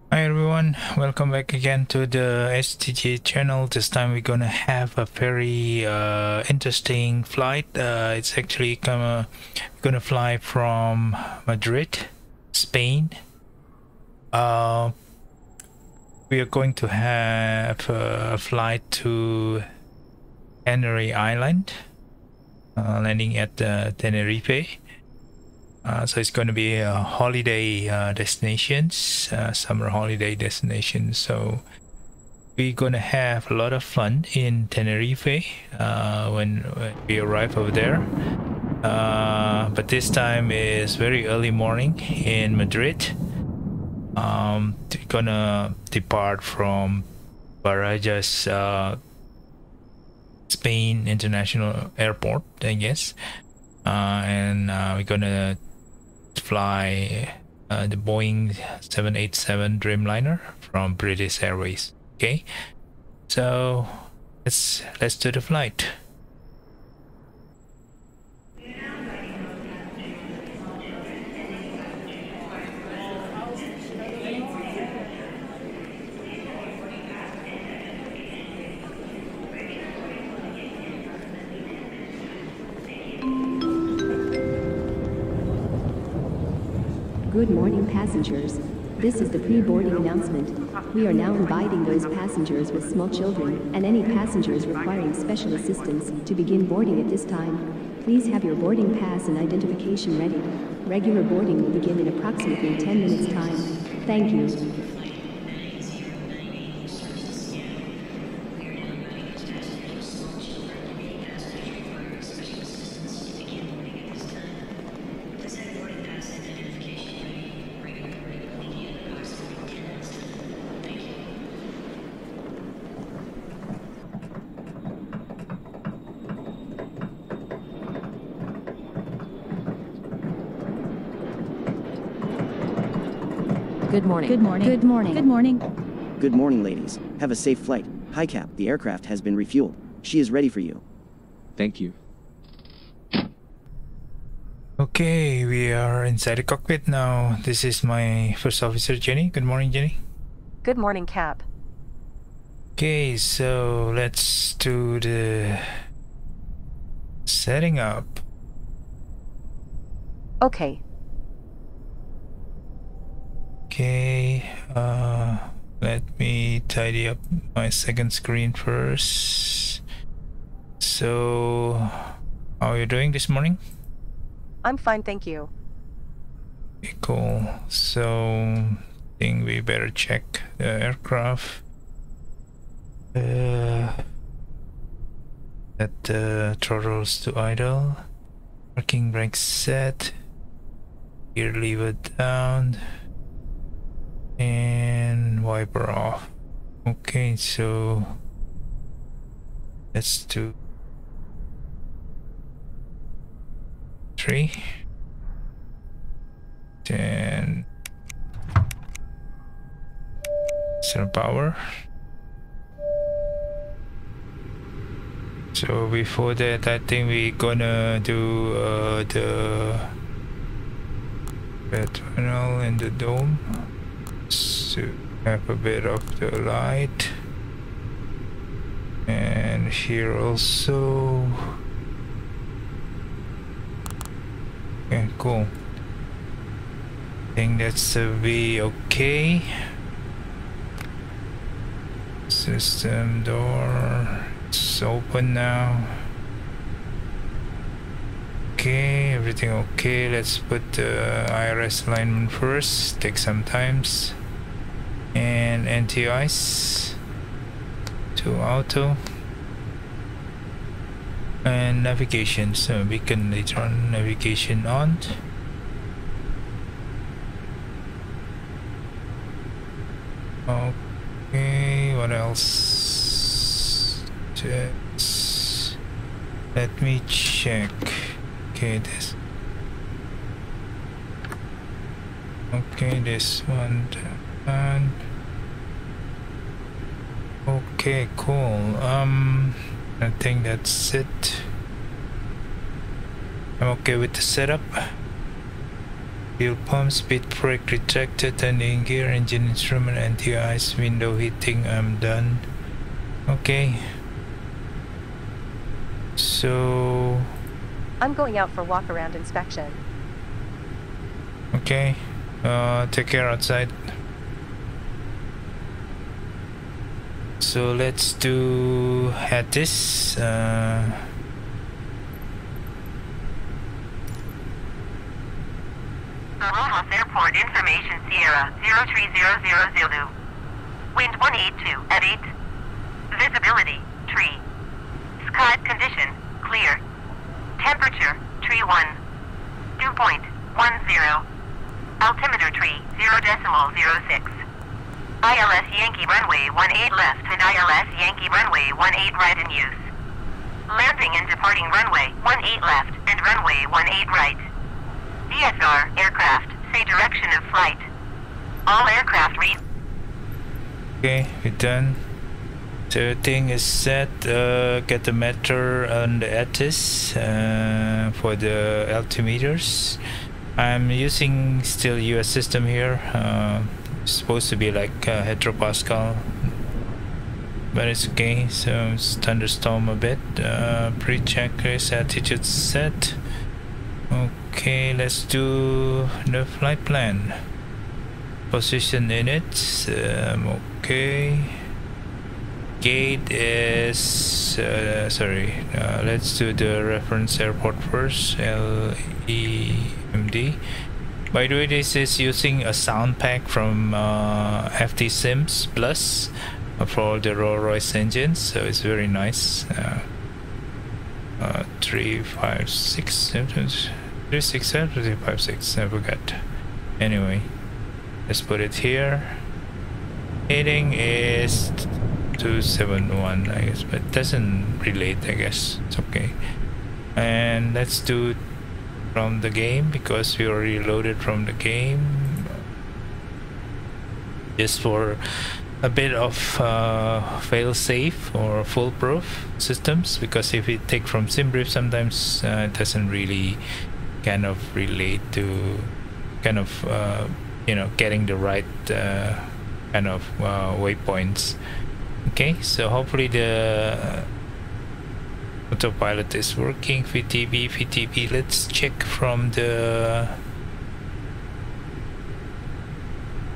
Hi everyone, welcome back again to the STG channel. This time we're gonna have a very interesting flight. It's actually gonna fly from Madrid, Spain. We are going to have a flight to Canary Island, landing at Tenerife. So it's going to be a holiday destinations, summer holiday destination. So we're going to have a lot of fun in Tenerife when we arrive over there. But this time is very early morning in Madrid. We're gonna depart from Barajas, Spain International Airport, I guess. And we're gonna fly the Boeing 787 Dreamliner from British Airways. Okay, so let's do the flight. Good morning, passengers. This is the pre-boarding announcement. We are now inviting those passengers with small children and any passengers requiring special assistance to begin boarding at this time. Please have your boarding pass and identification ready. Regular boarding will begin in approximately 10 minutes' time. Thank you. Good morning. Good morning. Good morning. Good morning. Good morning, ladies. Have a safe flight. Hi, Cap. The aircraft has been refueled. She is ready for you. Thank you. Okay, we are inside the cockpit now. This is my first officer, Jenny. Good morning, Jenny. Good morning, Cap. Okay, so let's do the setting up. Okay. Okay, let me tidy up my second screen first. So, how are you doing this morning? I'm fine, thank you. Okay, cool. So, I think we better check the aircraft. Set the throttles to idle. Parking brake set. Gear lever down. And wiper off. Okay, so let's do 3. Then set power. So before that, I think we're gonna do the red panel and the dome. So have a bit of the light, and here also. Okay, cool. I think that's be okay. System door, it's open now. Okay, everything okay. Let's put the IRS alignment first. Take some times. And anti-ice to auto. And navigation. So we can later on navigation on. Okay, what else? Just let me check. Okay, this. Okay, this one. And okay, cool. I think that's it. I'm okay with the setup. Fuel pump, speed brake retracted, landing gear, engine instrument, anti-ice, window heating. I'm done. Okay. So I'm going out for walk-around inspection. okay. Take care outside. So let's do at this. Rojas Airport information Sierra 03000 Zulu. Wind 182 at 8. Visibility, tree. Sky condition, clear. Temperature, tree 1. Dew point, 10. Altimeter tree, 0.06. ILS Yankee runway 18 left and ILS Yankee runway 18 right in use. Landing and departing runway 18 left and runway 18 right. DSR aircraft, say direction of flight. All aircraft read. Okay, we're done. So everything is set. Get the meter on the ATIS for the altimeters. I'm using still US system here. It's supposed to be like hectopascal, but it's okay. So it's thunderstorm a bit. Pre-check race altitude set. Okay, let's do the flight plan. Position in it. Okay. Gate is sorry. Let's do the reference airport first. LEMD. By the way, this is using a sound pack from FT Sims Plus for the Rolls-Royce engines, so it's very nice. 3, 5, 6, 7, 3, 6, 7, 3, 5, 6. I forgot. Anyway, let's put it here. Heading is 271, I guess, but it doesn't relate. I guess it's okay. And let's do from the game because we already loaded from the game, just for a bit of fail-safe or foolproof systems, because if we take from SimBrief sometimes it doesn't really kind of relate to kind of you know, getting the right kind of waypoints. Okay, so hopefully the autopilot is working. VTB, let's check from the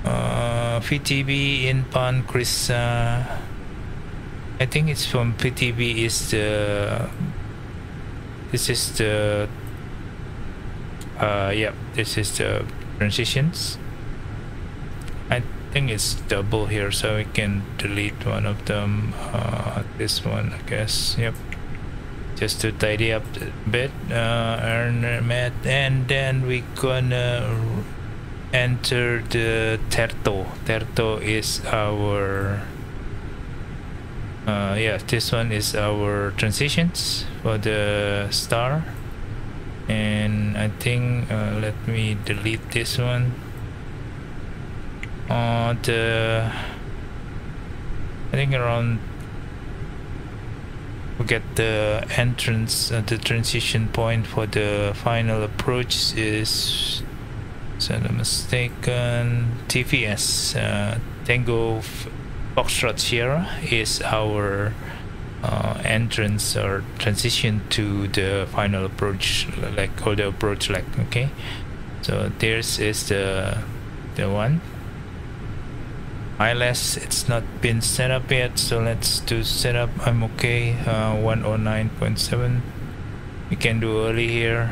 VTB in Pancrisa. I think it's from VTB is the this is the yeah, this is the transitions. I think it's double here, so we can delete one of them. This one, I guess. Yep, just to tidy up a bit. Earn mat, and then we gonna enter the Terto. Terto is our yeah, this one is our transitions for the star. And I think let me delete this one. I think around we get the entrance, the transition point for the final approach is, so I'm not mistaken, TVS Tango Foxtrot Sierra is our entrance or transition to the final approach, like, or the approach leg. Okay, so this is the one. ILS, it's not been set up yet, so let's do setup. I'm okay. 109.7. we can do early here,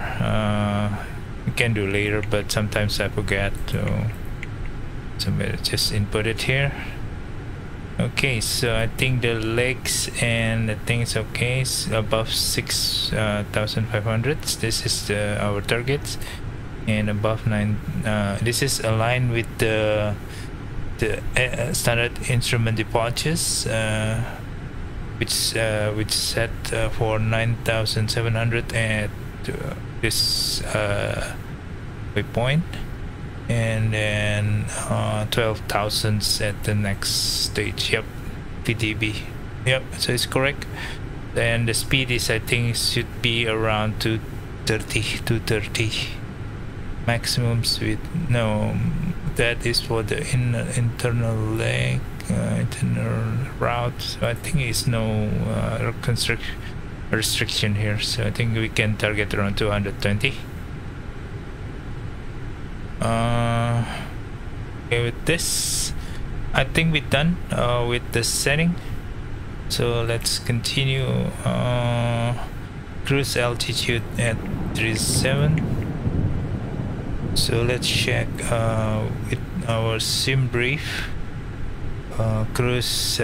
we can do later, but sometimes I forget, so just input it here. Okay, so I think the legs and the thing is okay. It's above 6,500. This is our target, and above 9. This is aligned with the standard instrument departures, which set for 9,700 at this waypoint, and then 12,000 at the next stage. Yep, VTB. Yep, so it's correct. And the speed is, I think, should be around 230. maximum speed. No, that is for the internal leg, internal route. So I think it's no restriction here. So I think we can target around 220. Okay, with this, I think we're done with the setting. So let's continue. Cruise altitude at 37. So let's check with our sim brief. Cruise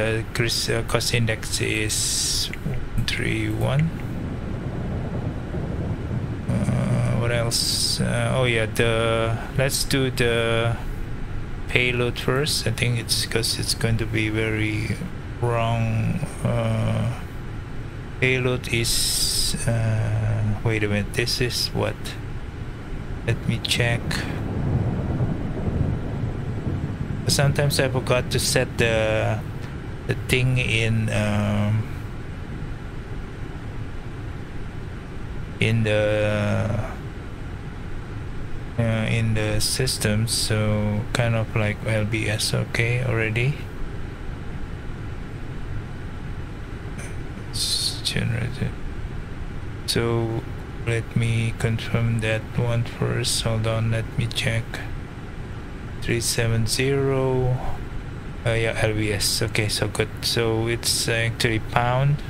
cost index is 131. What else? Oh yeah, let's do the payload first. I think it's because it's going to be very wrong. Payload is wait a minute, this is what? Let me check. Sometimes I forgot to set the thing in the system, so kind of like LBS. Okay, already it's generated. So let me confirm that one first. Hold on, let me check. 370. Yeah, LBS. Okay, so good. So it's actually pound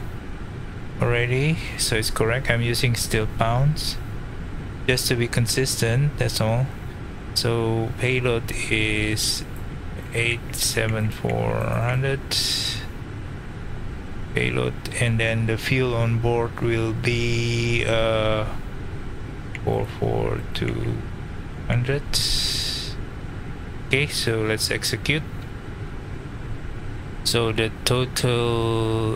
already, so it's correct. I'm using still pounds just to be consistent, that's all. So payload is 87400 payload, and then the fuel on board will be 44200. Okay, so let's execute. So the total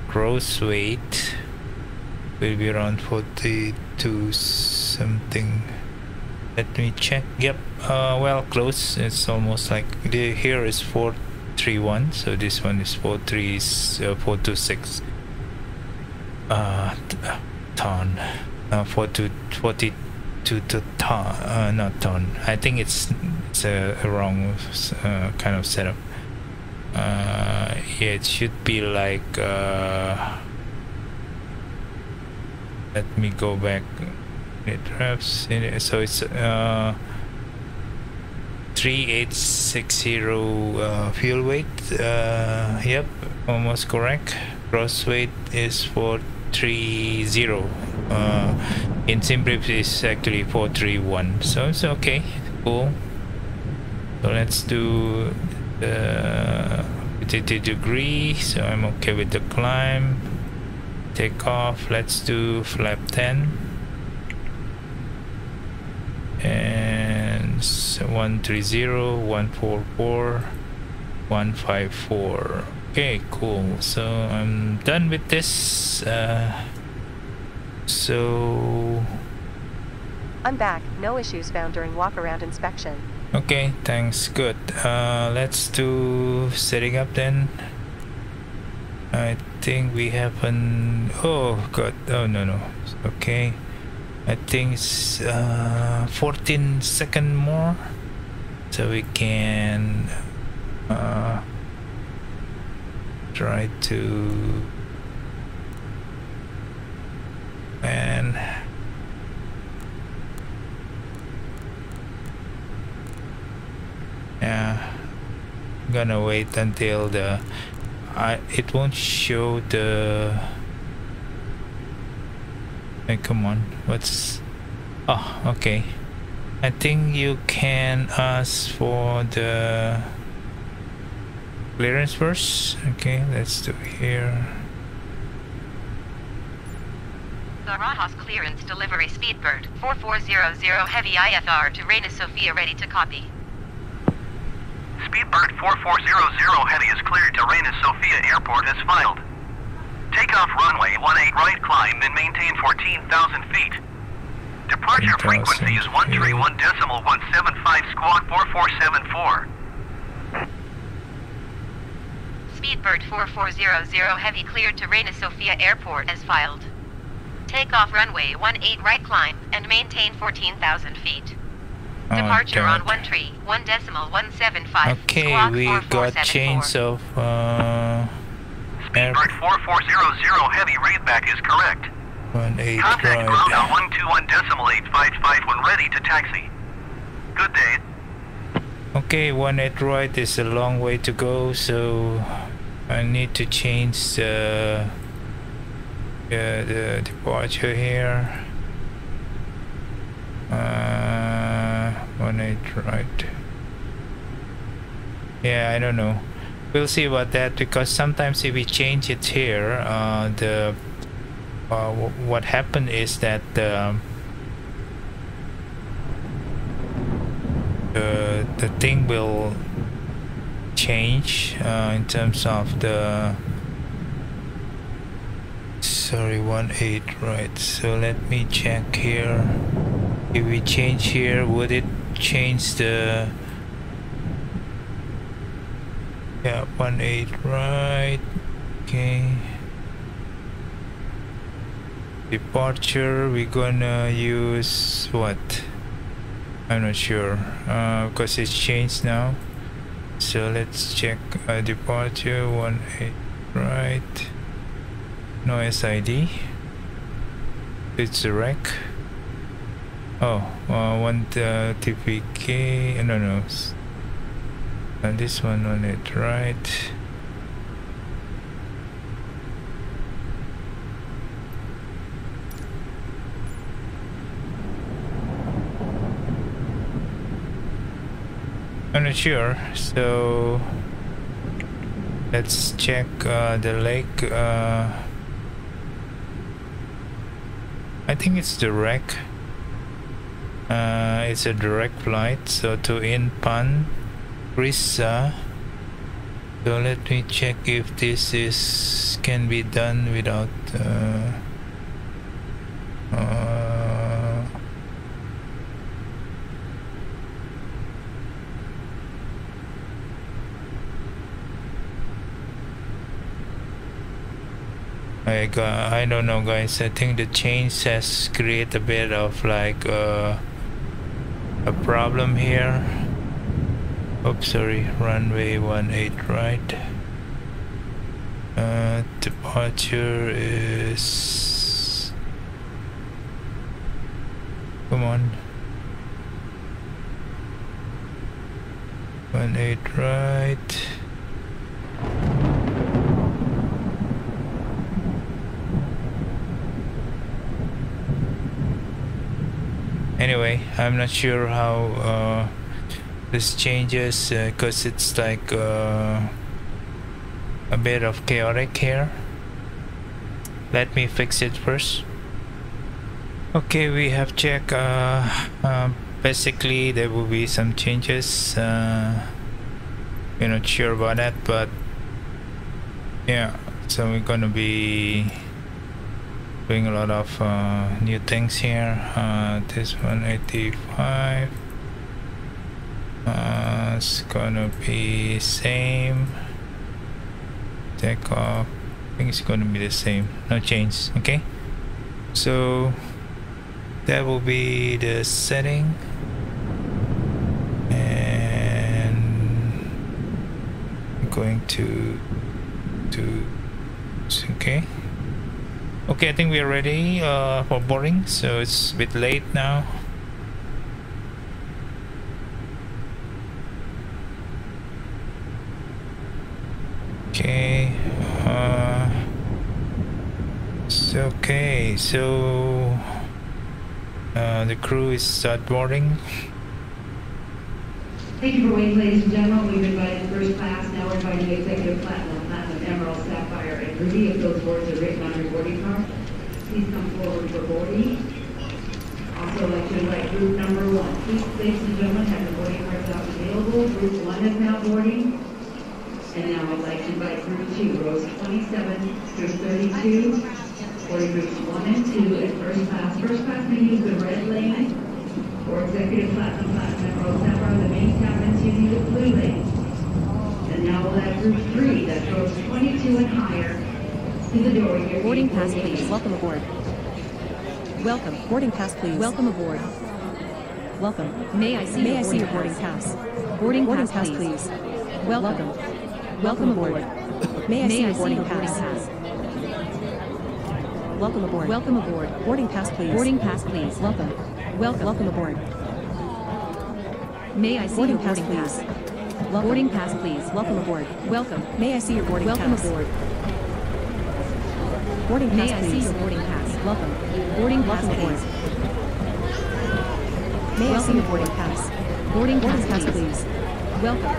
gross weight will be around 42 something. Let me check. Yep, well, close. It's almost like here is 431, so this one is 426 ton. 42 to ton, not ton. I think it's a wrong kind of setup. Yeah, it should be like let me go back. It wraps in it, so it's 3860 fuel weight. Yep, almost correct. Gross weight is 430. In SimBrief is actually 431, so it's okay. Cool. So let's do the 50 degrees. So I'm okay with the climb. Take off. Let's do flap 10 and 130, 144, 154. Okay, cool. So I'm done with this. So I'm back. No issues found during walk-around inspection. okay, thanks. Good. Let's do setting up then. I think we have an... oh god, oh no. Okay, I think it's 14 seconds more, so we can try to... and yeah, I'm gonna wait until the it won't show the... hey, come on, what's... oh, okay, I think you can ask for the clearance first. Okay, let's do it here. Barajas clearance delivery Speedbird 4400 heavy IFR to Reina Sofia ready to copy. Speedbird 4400 heavy is cleared to Reina Sofia Airport as filed. Takeoff runway 18 right climb and maintain 14,000 feet. Departure frequency is 131.175 squawk 4474. Speedbird 4400 Heavy cleared to Reina Sofia Airport as filed. Takeoff runway 18 right climb and maintain 14,000 feet. Departure on 13.175. Okay, we got chains of Speedbird 4400 Heavy readback is correct. 18 Contact right. ground on 121.855 when ready to taxi. Good day. Okay, 18 right is a long way to go, so I need to change the departure here. 18 right. Yeah, I don't know. We'll see about that, because sometimes if we change it here, what happened is that the thing will change in terms of the 18 right. So let me check here. If we change here, would it change the 18 right? Okay. Departure, we're gonna use what? I'm not sure, because it's changed now. So let's check departure 18 right. No SID. It's a wreck. Oh, 1 TPK. No. And this one 18 right. I'm not sure, so let's check the lake. I think it's the wreck. It's a direct flight, so to Inpan Risa. So let me check if this can be done without I don't know, guys. I think the change has created a bit of like a problem here. Oops, sorry. Runway 18 right. Departure is, come on, 18 right. Anyway, I'm not sure how this changes, because it's like a bit of chaotic here. Let me fix it first. Okay, we have checked. Basically there will be some changes. We're not sure about that, but yeah, so we're gonna be doing a lot of new things here. This 185 it's gonna be same. Take off, I think it's gonna be the same, no change. Okay, so that will be the setting, and I'm going to okay. Okay, I think we are ready for boarding, so it's a bit late now. Okay, it's okay, so the crew is start boarding. Thank you for waiting, ladies and gentlemen. We've invited first class, now we're inviting executive platinum, emerald, sapphire, and ruby. If those words are written on your boarding card, please come forward for boarding. Also, I'd like to invite group number 1. Please, ladies and gentlemen, have your boarding cards out available. Group 1 is now boarding. And now I'd like to invite group 2, rows 27 through 32, boarding groups 1 and 2 in first class. First class may use the red lane, or executive platinum, emerald, sapphire, the main cabins using the blue lane. And and now we'll have group 3 that goes 22 and higher to the door here. Boarding pass, please. Welcome aboard. Welcome. Boarding pass, please. Welcome aboard. Welcome. May I see your boarding pass? Boarding pass, please. Welcome. Welcome aboard. May I see your boarding pass? Welcome aboard. Welcome aboard. Boarding pass, please. Boarding pass, please. Welcome. Welcome aboard. May I see your boarding pass? Boarding pass, please. Welcome aboard. Welcome. May I see your boarding pass? Welcome aboard. Boarding pass, please. May I see your boarding pass? Welcome. Boarding pass, please. May I see your boarding pass? Boarding pass, please. Welcome.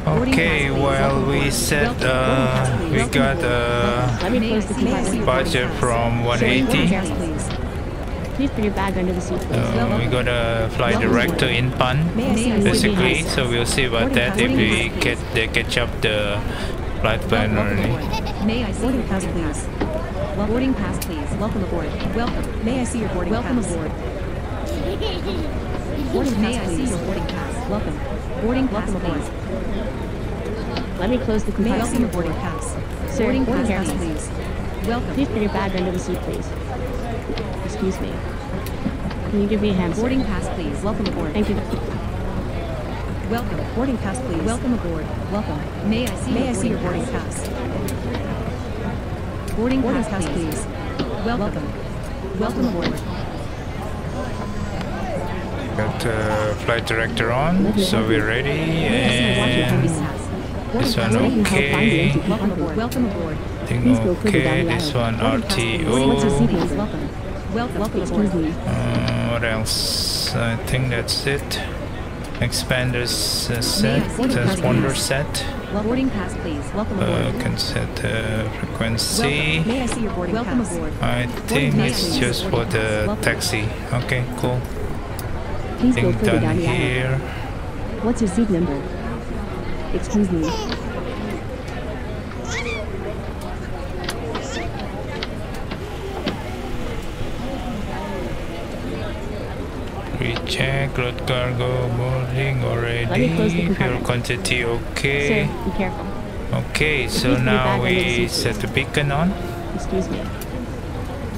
Okay, well, we said we got a budget from 180. Please put your bag under the seat. We got a flight director in Pan, basically, so we'll see about that if we catch up the flight plan already. May I see boarding pass, please? Boarding pass, please. Welcome aboard. Welcome. May I see your boarding pass? Welcome aboard. May I see your boarding pass? Welcome. Boarding pass, please. Let me close the compartment. May I see your boarding pass? Sir, boarding pass, careful. please. Welcome. Please put your bag under the seat, please. Excuse me. Can you give me a hand, sir? Boarding pass, please. Welcome aboard. Thank you. Welcome. Boarding pass, please. Welcome aboard. Welcome. May I see your boarding pass? Boarding pass, please. Welcome. Welcome aboard. Got flight director on, so we're ready, and this one okay. Welcome aboard. I think okay, this one RTO. Welcome. What else? I think that's it. Expanders set, transponder set. Boarding pass, please. Welcome aboard. Can set the frequency. May I see your boarding pass? I think it's just for the taxi. Okay, cool. Please go Thing further done down the here. aisle. What's your seat number? Excuse me. Recheck, load cargo, boarding already. Fuel quantity okay. Sir, be careful. Okay, so now we set the beacon on. Excuse me.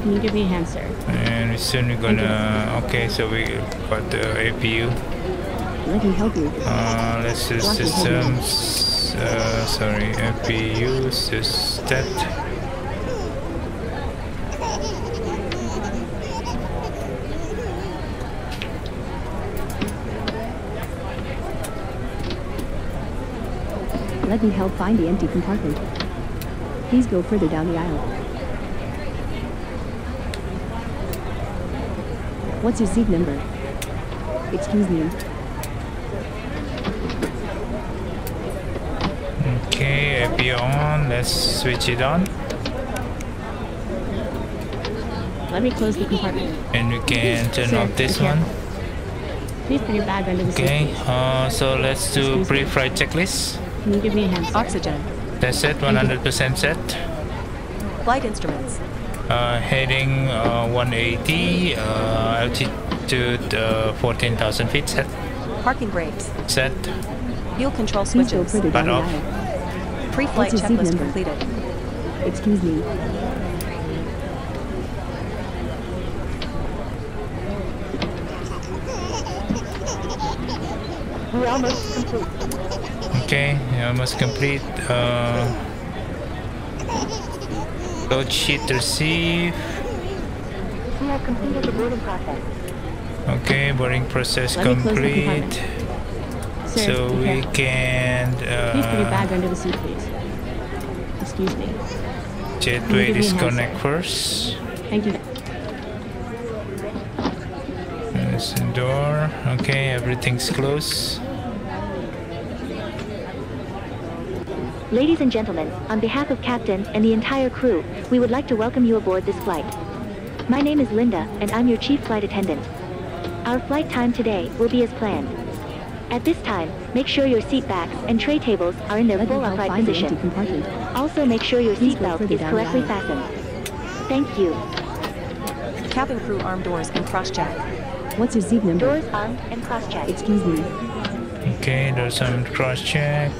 Can you give me a hand, sir? And soon we're gonna... Okay, so we got the APU. Let me help you. Let's do systems. Sorry, APU system. Let me help find the empty compartment. Please go further down the aisle. What's your seat number? Excuse me. Okay, APU on. Let's switch it on. Let me close the compartment. And we can turn Sir, off this be one. careful. Please put your bag under the seat. Okay, so let's do pre-flight checklist. Can you give me a hand, sir? Oxygen. That's it, 100% set. Flight instruments. Heading 180, altitude 14,000 feet set. Parking brakes. Set. Fuel control Please go switches. further down But the off. aisle. Pre-flight What's your seat checklist number? completed. Excuse me. We're almost complete. Okay, almost complete. Load sheet receive. We have completed the boarding process. Okay, boarding process Let me close the complete. Sir, So be we careful. can Please put your bag under the seat, please. Excuse me. jetway give me a hand, disconnect sir? first. Thank you. There's the door. Okay, everything's closed. Ladies and gentlemen, on behalf of Captain and the entire crew, we would like to welcome you aboard this flight. My name is Linda, and I'm your chief flight attendant. Our flight time today will be as planned. At this time, make sure your seat backs and tray tables are in their Let me full help upright find the position. empty compartment. Also make sure your Please go seatbelt further is down the correctly aisle. fastened. Thank you. Cabin crew arm doors and cross-check. What's your seat number? Doors armed and cross-checked. Excuse me. Okay, there's some cross check.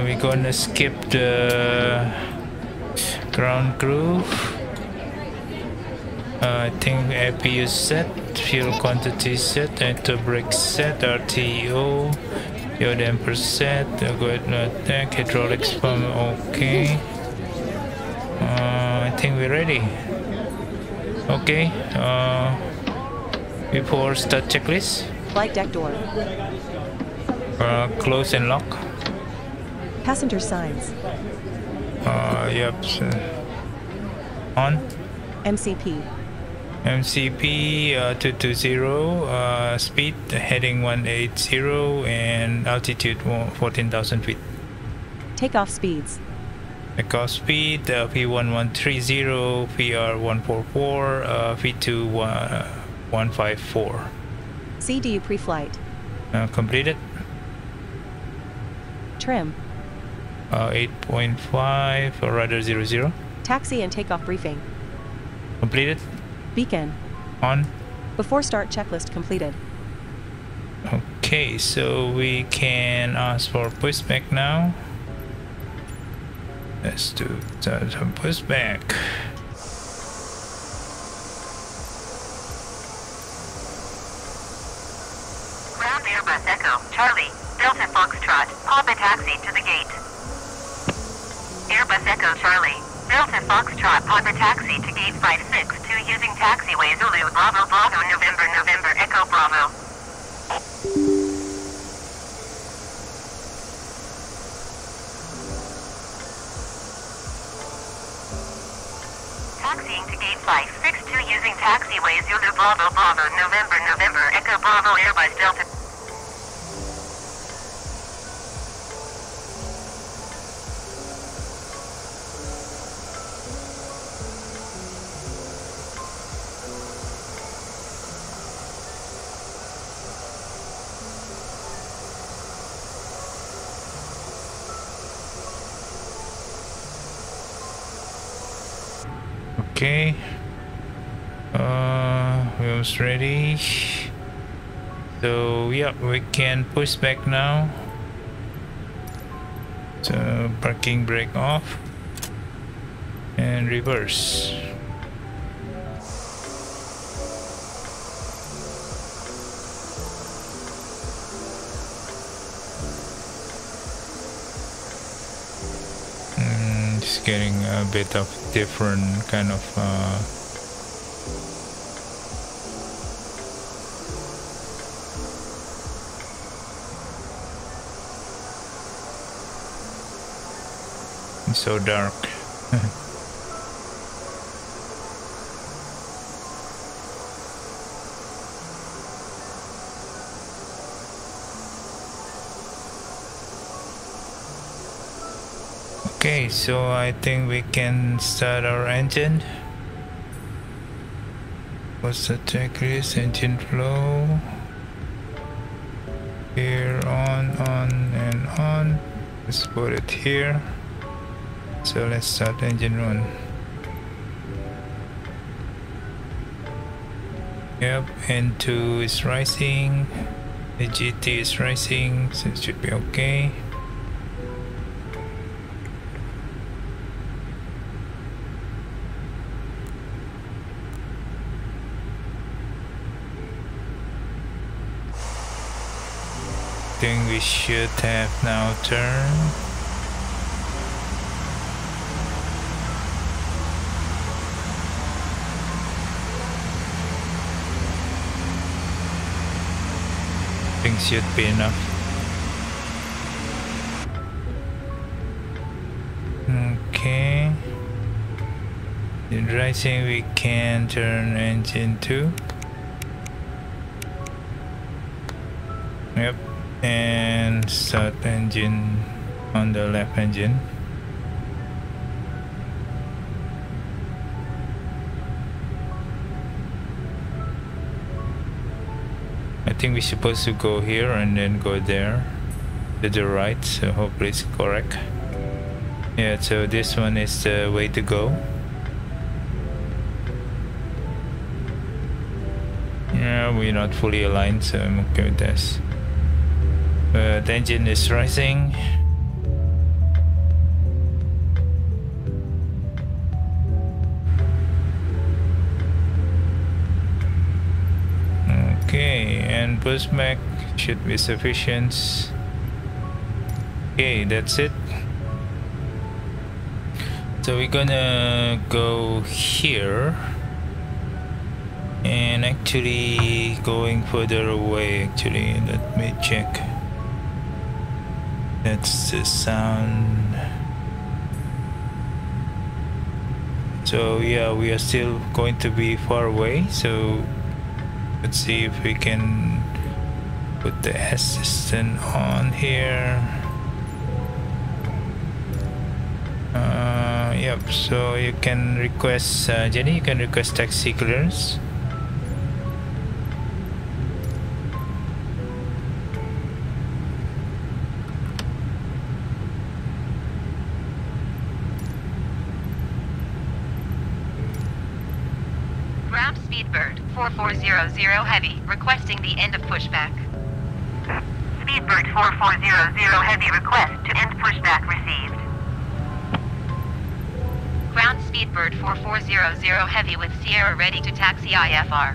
We're gonna skip the ground crew. I think APU set, fuel quantity set, auto brake set, RTO, fuel damper set, good tank, hydraulics pump, okay. I think we're ready. Okay, before start checklist. Flight deck door. Close and lock. Passenger signs. Yep. On. MCP. MCP 220, speed heading 180 and altitude 14,000 feet. Takeoff speeds. Takeoff speed P1130, PR144, V2 154. CDU pre-flight. Completed. Trim. 8.5 or rather 00. Taxi and takeoff briefing. Completed. Beacon. On. Before start checklist completed. Okay, so we can ask for pushback now. Let's do some pushback. Ground Airbus Echo, Charlie, Delta Foxtrot, Papa taxi to the gate. Airbus Echo, Charlie, Delta Foxtrot, Papa taxi to gate 562 using taxiway Zulu, Bravo, Bravo, November, November, Echo, Bravo. Taxiing to gate 562 using taxiway Zulu, Bravo, Bravo, November, November, Echo, Bravo, Airbus, Delta. Okay, we're almost ready. So yeah, we can push back now. So parking brake off and reverse. Just getting a bit of different kind of it's so dark. Okay, so I think we can start our engine. What's the checklist? Engine flow. Here, on, and on. Let's put it here. So let's start engine run. Yep, N2 is rising. The GT is rising, so it should be okay. I think we should have now turn. I think should be enough. Okay. In rising we can turn engine 2. Yep. And start engine on the left engine. I think we're supposed to go here and then go there to the right, so hopefully it's correct. Yeah, so this one is the way to go. Yeah, we're not fully aligned, so I'm okay with this. The engine is rising. Okay, and boost back should be sufficient. Okay, that's it. So we're gonna go here and actually going further away. Actually, let me check. That's the sound. So yeah, we are still going to be far away, so let's see if we can put the assistant on here. Yep, so you can request, Jenny, you can request taxi clearance. Ground Speedbird 4400 Heavy requesting the end of pushback. Speedbird 4400 Heavy request to end pushback received. Ground Speedbird 4400 Heavy with Sierra ready to taxi IFR.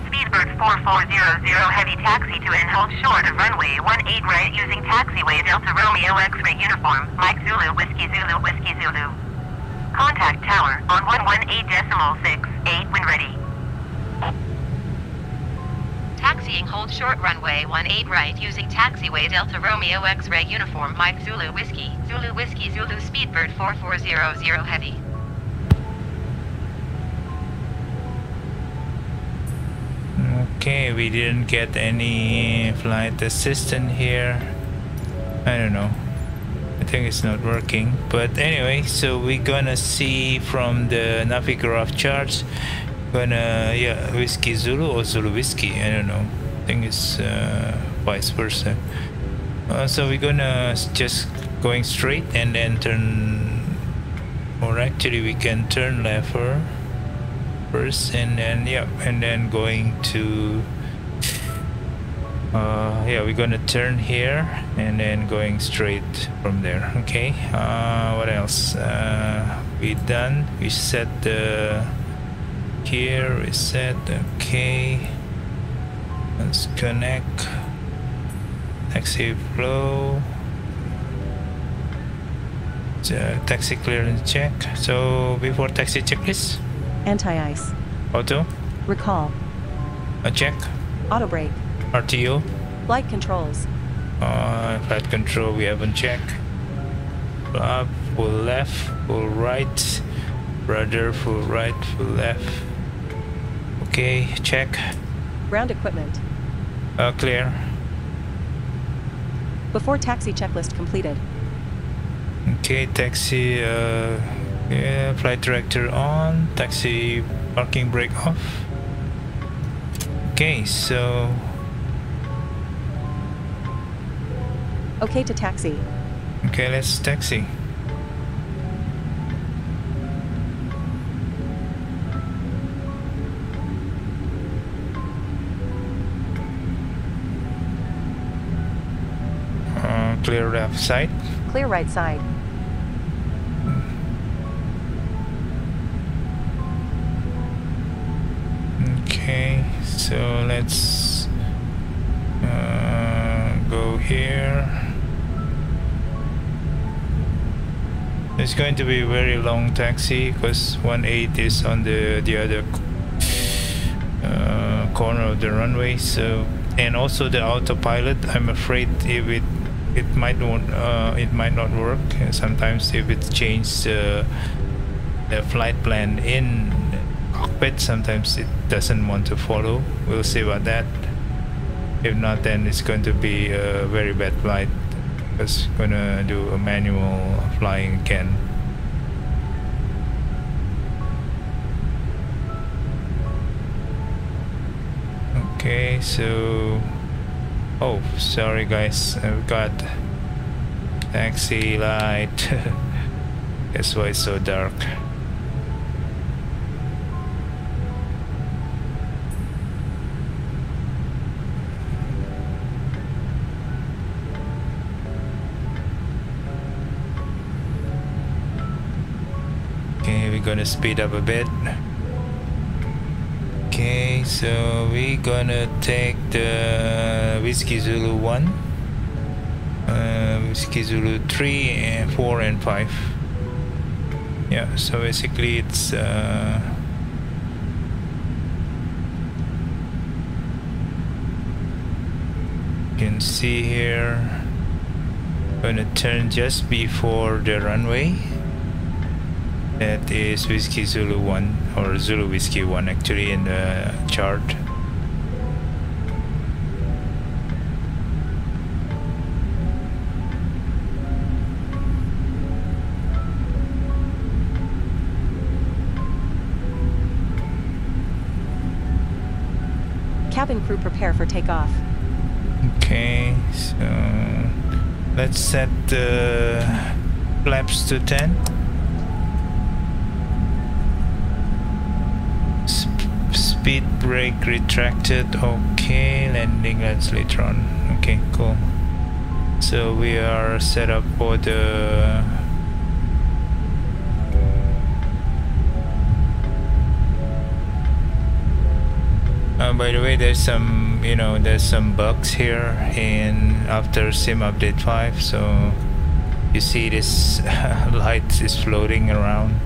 Speedbird 4400 Heavy taxi to and hold short of runway 18 right using taxiway Delta Romeo X-ray uniform, Mike Zulu Whiskey Zulu Whiskey Zulu. Contact tower on 118.68 when ready. Taxiing hold short runway 18 right using taxiway Delta Romeo X-ray uniform Mike Zulu Whiskey Zulu Speedbird 4400 Heavy. Okay, we didn't get any flight assistant here. I don't know. I think it's not working. But anyway, so we're gonna see from the Navigraph charts. Yeah, Whiskey Zulu or Zulu Whiskey, I don't know. I think it's vice versa. So we're gonna just going straight and then turn, or actually we can turn left first and then, yeah, and then going to yeah, we're gonna turn here and then going straight from there. Okay, what else? We done, we set the here, we set, okay, let's connect taxi flow, taxi clearance check. So before taxi checklist, Anti-ice. auto, Recall. a check, Auto brake. RTO, Flight controls. flight control we haven't checked, full up, full left, full right, rudder, full right, full left. Okay, check. Ground equipment. Clear. Before taxi checklist completed. Okay, taxi, yeah, flight director on, taxi parking brake off. Okay, so Okay to taxi. okay, let's taxi. Clear left side. Clear right side. Okay, so let's go here. It's going to be a very long taxi because 18 is on the other corner of the runway. So, and also the autopilot, I'm afraid if it might not work. Sometimes if it changes the flight plan in cockpit, sometimes it doesn't want to follow. We'll see about that. If not, then it's going to be a very bad flight because we're gonna do a manual flying again. Okay, so oh, sorry guys, I've got taxi light. That's why it's so dark. gonna speed up a bit. Okay, so we're gonna take the Whiskey Zulu 1, Whiskey Zulu 3 and 4 and 5. Yeah, so basically it's you can see here, gonna turn just before the runway. That is Whiskey Zulu 1, or Zulu Whiskey 1 actually in the chart. Cabin crew prepare for takeoff. Okay, so let's set the flaps to 10. Speed brake retracted. Okay, landing lights later on. Okay, cool. So we are set up for the by the way, there's some, you know, there's some bugs here in after Simupdate 5, so you see this light is floating around.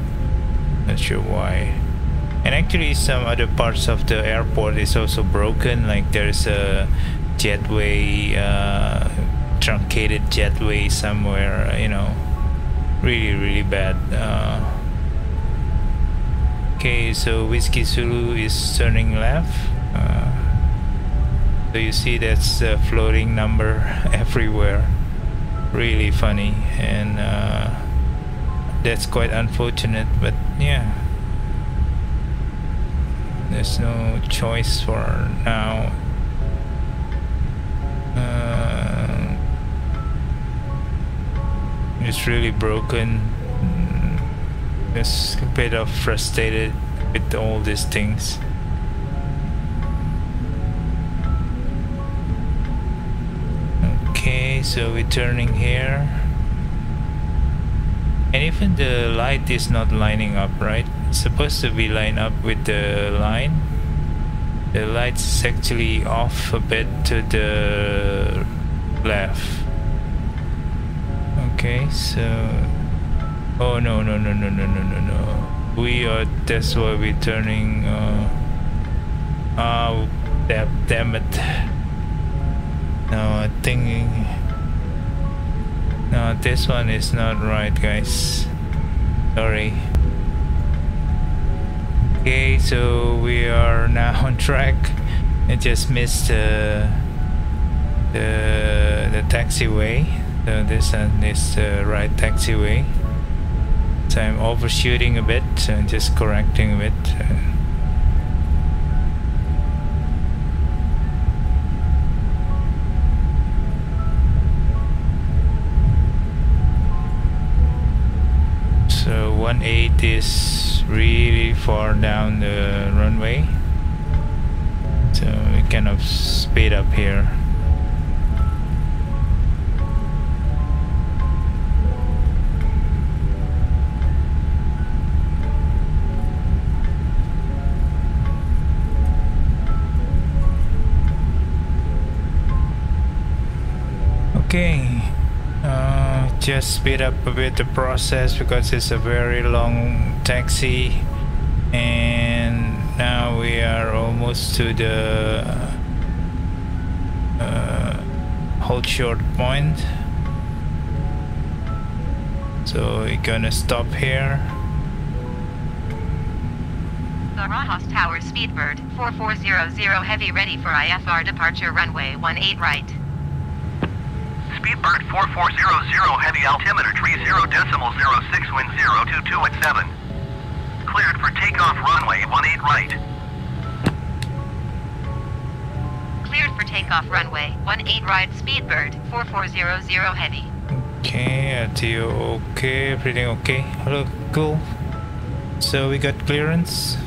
Not sure why. And actually some other parts of the airport is also broken, like there's a jetway, truncated jetway somewhere, you know, really bad. Okay, so Whiskey Zulu is turning left. So you see that's a floating number everywhere. Really funny, and that's quite unfortunate, but yeah, there's no choice for now. It's really broken. Just a bit of frustrated with all these things. Okay, so we're turning here, and even the light is not lining up, right? It's supposed to be lined up with the line. The light's actually off a bit to the left. Okay, so oh no, we are, that's why we're turning. Oh damn it. No, I think no, this one is not right, guys. Sorry. Okay, so we are now on track. I just missed the taxiway. So this one is the right taxiway. So I'm overshooting a bit, so I'm just correcting a bit. So 18 is really far down the runway, so we kind of speed up here. Okay, just speed up a bit the process because it's a very long taxi, and now we are almost to the hold short point. So we're gonna stop here. Barajas Tower Speedbird 4400 Heavy ready for IFR departure runway 18 right. Speedbird 4400 Heavy altimeter tree 0.06 wind 022 at 7. Cleared for takeoff runway 18 right. Cleared for takeoff runway 18 right Speedbird 4400 Heavy. Okay, RTO okay, everything okay. Hello, cool. So we got clearance.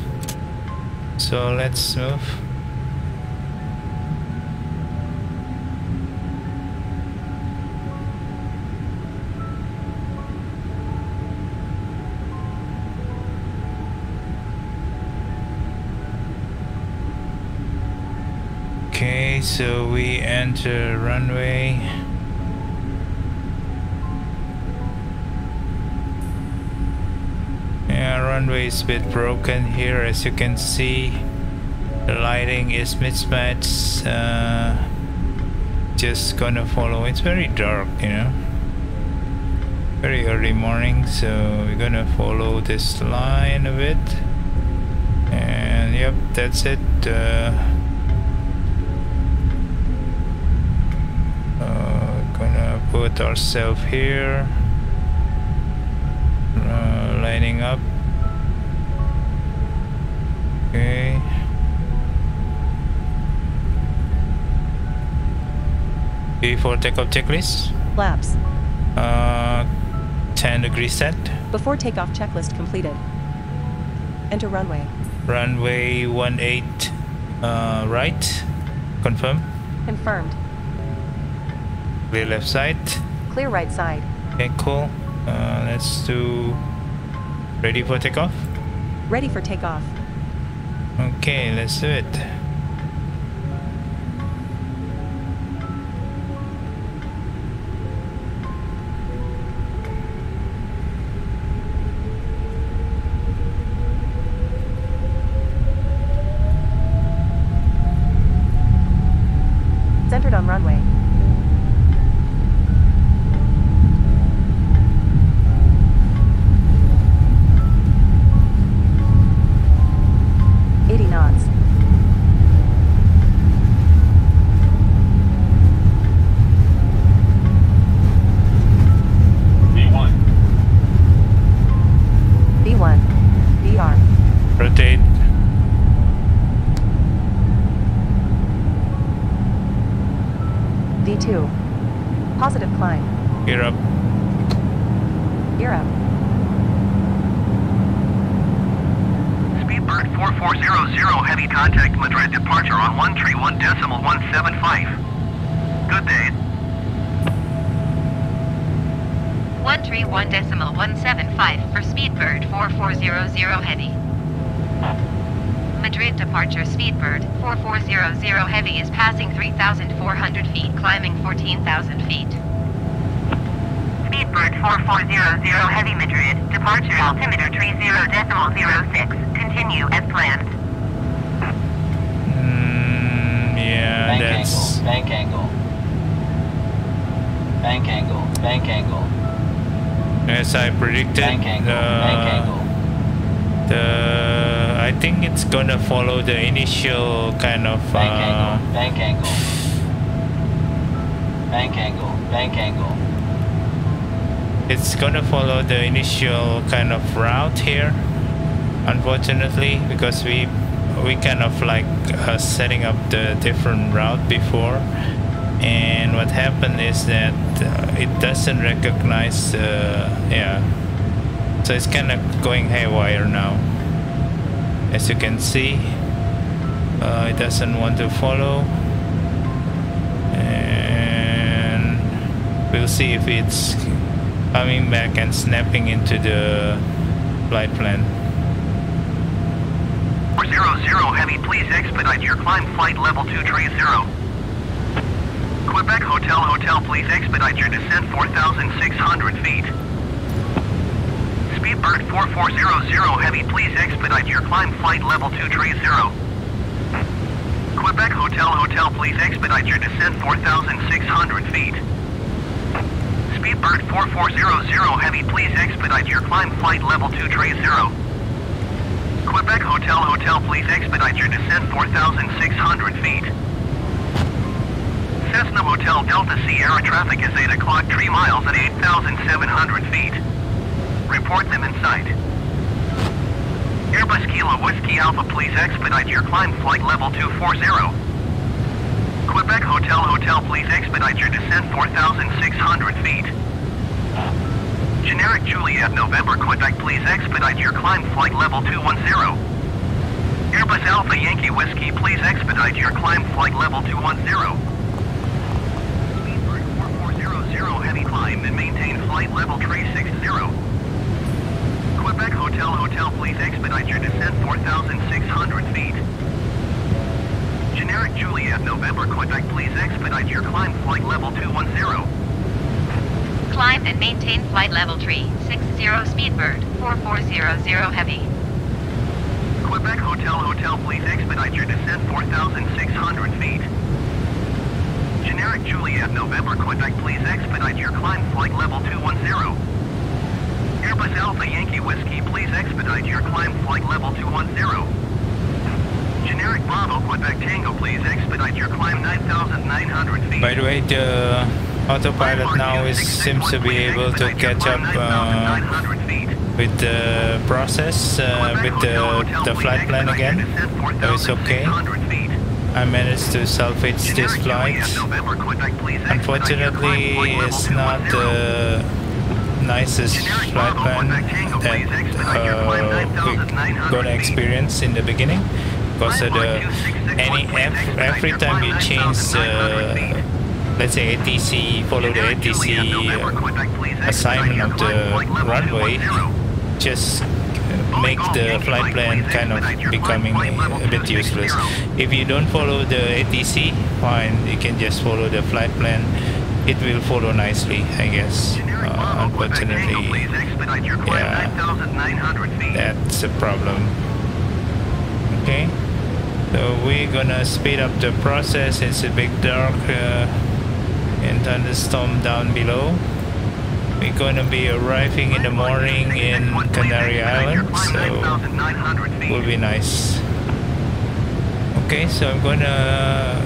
So let's move. so we enter runway. Yeah, runway is a bit broken here, as you can see. The lighting is mismatched. Just gonna follow. It's very dark, you know. Very early morning, so we're gonna follow this line a bit. And yep, that's it. Gonna put ourselves here. Lining up. Okay. Before takeoff checklist. Flaps. 10 degrees set. Before takeoff checklist completed. Enter runway. Runway 18 right. Confirm. Confirmed. Clear left side. Clear right side. Okay, cool. Let's do ready for takeoff. Ready for takeoff. Okay, let's do it. Centered on runway. knots. B1. B1. BR. Rotate. D2. Positive climb. Gear up. Gear up. Speedbird 4400, heavy contact Madrid departure on 131.175. Good day. 131.175 for Speedbird 4400 heavy. Madrid departure Speedbird 4400 heavy is passing 3,400 feet, climbing 14,000 feet. Speedbird 4400 heavy Madrid, departure altimeter 30.06, continue as planned. Yeah, bank that's... angle, bank angle, bank angle. As I predicted, bank angle. I think it's gonna follow the initial kind of bank angle. It's gonna follow the initial kind of route here, unfortunately, because we kind of like setting up the different route before, and what happened is that it doesn't recognize so it's kind of going haywire now. As you can see, it doesn't want to follow, and we'll see if it's coming back and snapping into the flight plan. 400 heavy, please expedite your climb flight level 230. Quebec Hotel, please expedite your descent 4,600 feet. Speedbird 4400 heavy, please expedite your climb flight level 230. Quebec Hotel, please expedite your descent 4,600 feet. Speedbird 4400 heavy, please expedite your climb flight level 230. Quebec Hotel, please expedite your descent 4,600 feet. Cessna Hotel Delta Sierra traffic is 8 o'clock, 3 miles at 8,700 feet. Report them in sight. Airbus Kilo Whiskey Alpha, please expedite your climb flight level 240. Quebec Hotel, please expedite your descent 4,600 feet. Generic Juliet November, Quebec, please expedite your climb flight level 210. Airbus Alpha Yankee Whiskey, please expedite your climb flight level 210. Speedbird 4400 heavy climb and maintain flight level 360. Quebec Hotel, please expedite your descent 4,600 feet. Generic Juliet November, Quebec, please expedite your climb flight level 210. Climb and maintain flight level 360 Speedbird 4400 Heavy. Quebec Hotel, please expedite your descent 4,600 feet. Generic Juliet November, Quebec, please expedite your climb flight level 210. Airbus Alpha Yankee Whiskey, please expedite your climb flight level 210. Generic Bravo, Quebec Tango, please expedite your climb 9,900 feet. By the way, the autopilot now seems to be able to catch up with the process, with the flight plan again. So it's okay. I managed to salvage this flight. Unfortunately, it's not the nicest flight plan that we're gonna experience in the beginning, because of every time you change let's say ATC, follow the ATC assignment of the runway, just make the flight plan kind of becoming a bit useless. If you don't follow the ATC, fine, you can just follow the flight plan. It will follow nicely, I guess. Unfortunately, yeah, that's a problem. Okay, so we're gonna speed up the process. It's a big dark and thunderstorm down below. We're gonna be arriving in the morning in Canary Island, so will be nice. Okay, so I'm gonna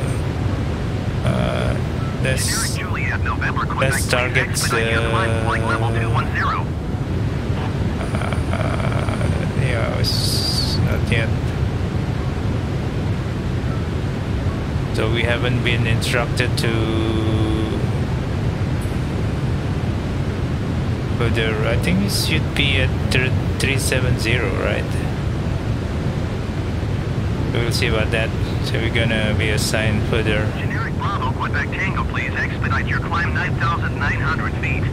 let's target yeah, it's not yet. So we haven't been instructed to further. I think it should be at 370, right? We'll see about that. So we're gonna be assigned further. Generic Bravo, Quebec Tango, please expedite your climb 9,900 feet.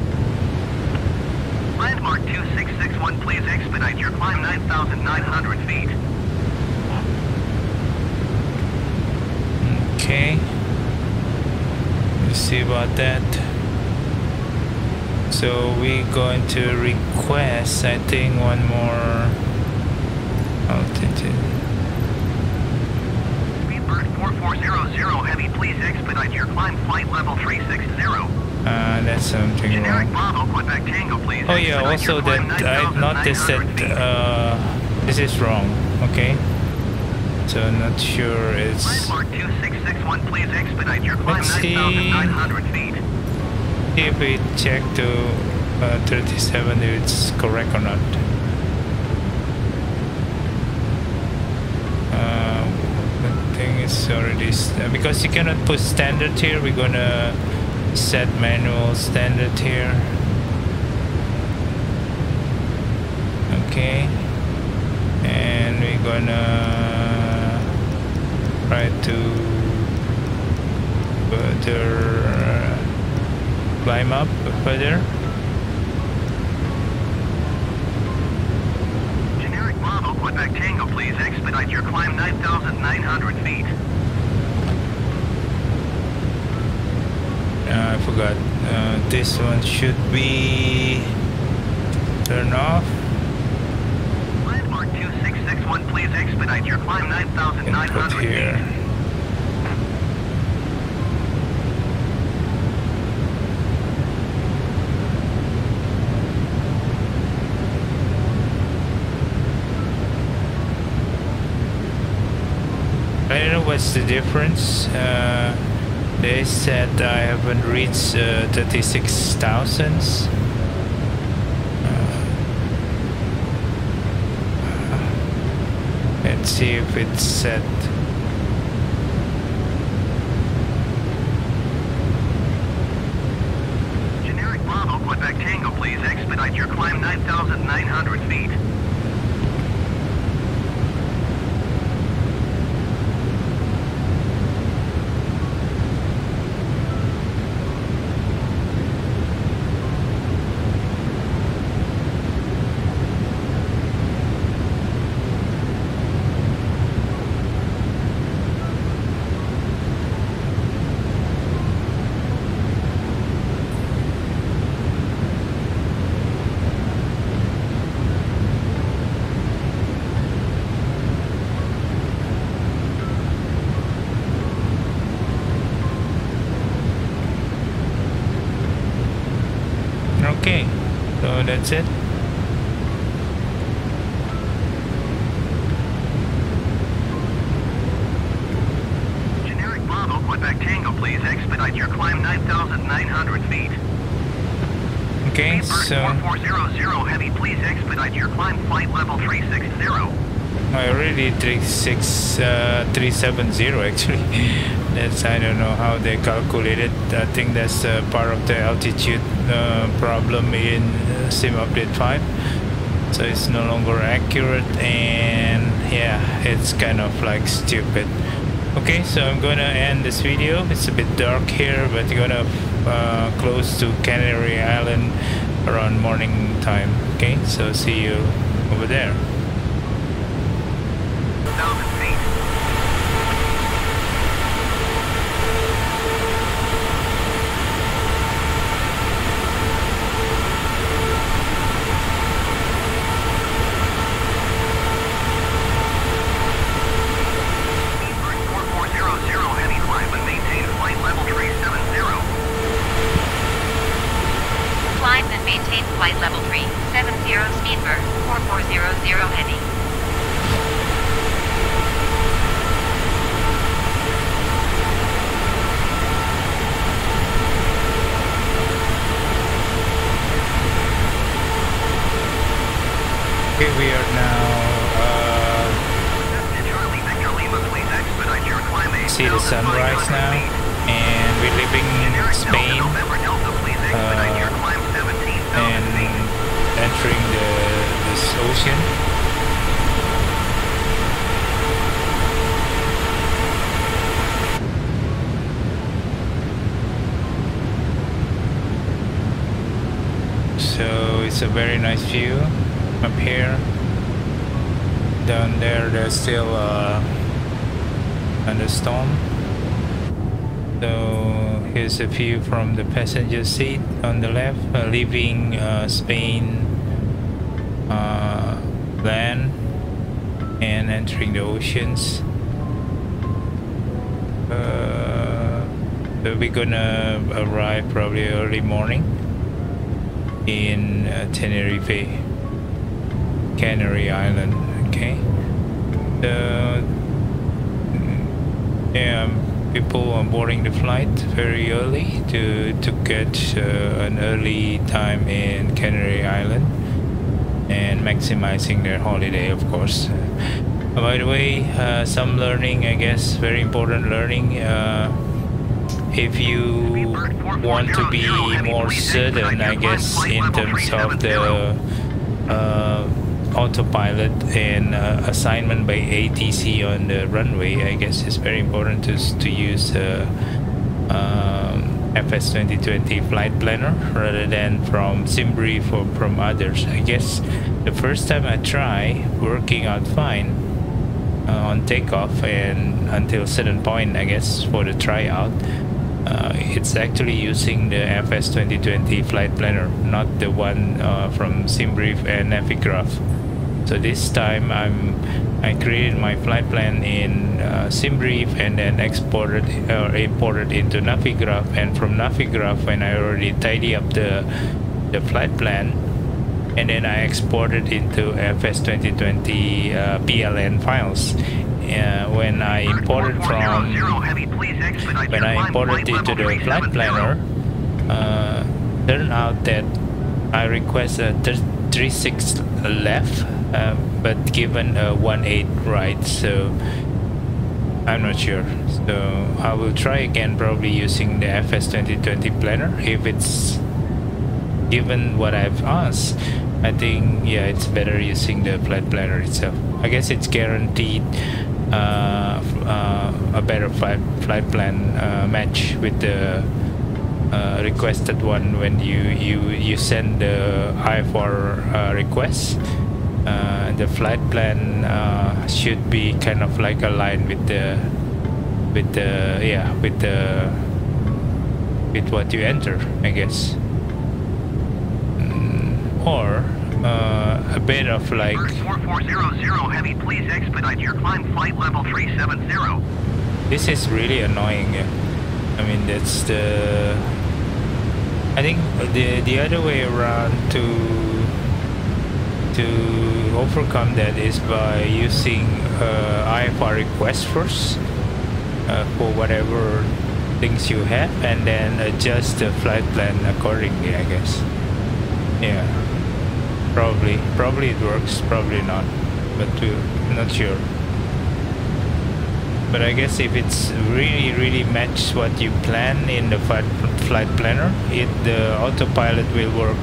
Landmark 2661, please expedite your climb 9,900 feet. Okay. Let's see about that. So we're going to request, I think, one more altitude. Speedbird 4400 Heavy, please expedite your climb flight level 360. That's something Generic wrong. Bravo, Quebec Tango, please. Oh yeah, also that I've noticed that this is wrong. Okay. So I'm not sure it's... Landmark 2661, please expedite your climb 9,900 feet. See if we check to 37 if it's correct or not. The thing is already... because you cannot put standard here, we're gonna set manual standard here. Okay. And we're gonna try to further climb up further. Generic Bravo, Quebec Tango, please expedite your climb 9,900 feet. I forgot. This one should be turned off. Landmark 2661, please expedite your climb 9,900 here. feet. I don't know what's the difference. They said I haven't reached 36,000. Let's see if it's set. Generic Bravo, Quebec Tango, please expedite your climb 9,900 feet. So that's it. Generic Bravo, Quebec Tango, please expedite your climb 9,900 feet. Okay, so 4400 Heavy, please expedite your climb flight level 360. I already 370 actually. That's, I don't know how they calculated. I think that's part of the altitude problem in Simupdate 5. So it's no longer accurate, and yeah, it's kind of like stupid. Okay, so I'm gonna end this video. It's a bit dark here, but you're gonna close to Canary Island around morning time. Okay, so see you over there. 1,000 feet. Climb and maintain flight level 370 Speedbird 4400 Heavy. Okay, we are now see the sunrise now, and we're leaving Spain and entering this ocean. So it's a very nice view up here. Down there, there's still thunderstorm. So here's a view from the passenger seat on the left, leaving Spain land and entering the oceans. So we're gonna arrive probably early morning in Tenerife, Canary Island. Okay, so yeah, people are boarding the flight very early to get an early time in Canary Island and maximizing their holiday, of course. By the way, some learning, I guess, very important learning. If you want to be more certain, I guess, in terms of the autopilot and assignment by ATC on the runway, I guess it's very important to use FS 2020 flight planner rather than from Simbrief or from others. I guess the first time I try, working out fine on takeoff and until certain point, I guess, for the tryout. It's actually using the FS 2020 flight planner, not the one from Simbrief and Navigraph. So this time I created my flight plan in Simbrief and then exported or imported into Navigraph, and from Navigraph, when I already tidy up the flight plan, and then I exported into FS 2020 PLN files. When I imported into the flight planner, turned out that I request a 36 left, but given a 18 right, so I'm not sure. So I will try again, probably using the FS 2020 planner. If it's given what I've asked, I think, yeah, it's better using the flight planner itself. I guess it's guaranteed a better flight plan match with the requested one when you send the IFR request. The flight plan should be kind of like aligned with what you enter, I guess, or a bit of like 4400 Heavy, please expedite your climb flight level 370. This is really annoying. I mean, that's the, I think the other way around to to overcome that is by using IFR request first for whatever things you have, and then adjust the flight plan accordingly, I guess. Yeah, probably it works, probably not, but I'm not sure. But I guess if it's really match what you plan in the flight planner, the autopilot will work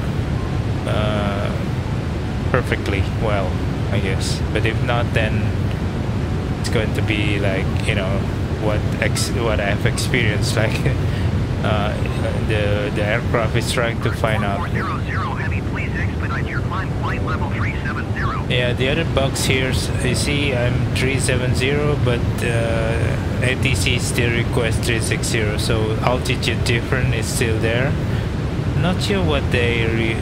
perfectly well, I guess. But if not, then it's going to be like, you know, what I've experienced, like the aircraft is trying to find out. 400 Heavy, please expedite your climb flight level 370. Yeah, the other box here, you see I'm 370, but ATC still requests 360, so altitude difference is still there. Not sure what they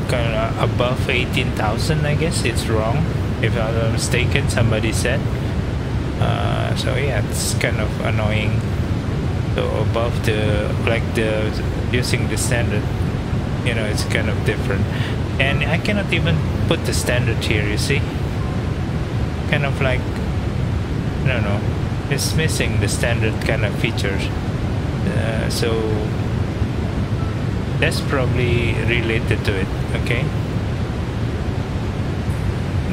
kind of above 18,000, I guess it's wrong, if I'm not mistaken, somebody said. So yeah, it's kind of annoying. So above using the standard, you know, it's kind of different. And I cannot even put the standard here, you see? Kind of like, I don't know, it's missing the standard kind of features. So that's probably related to it, okay?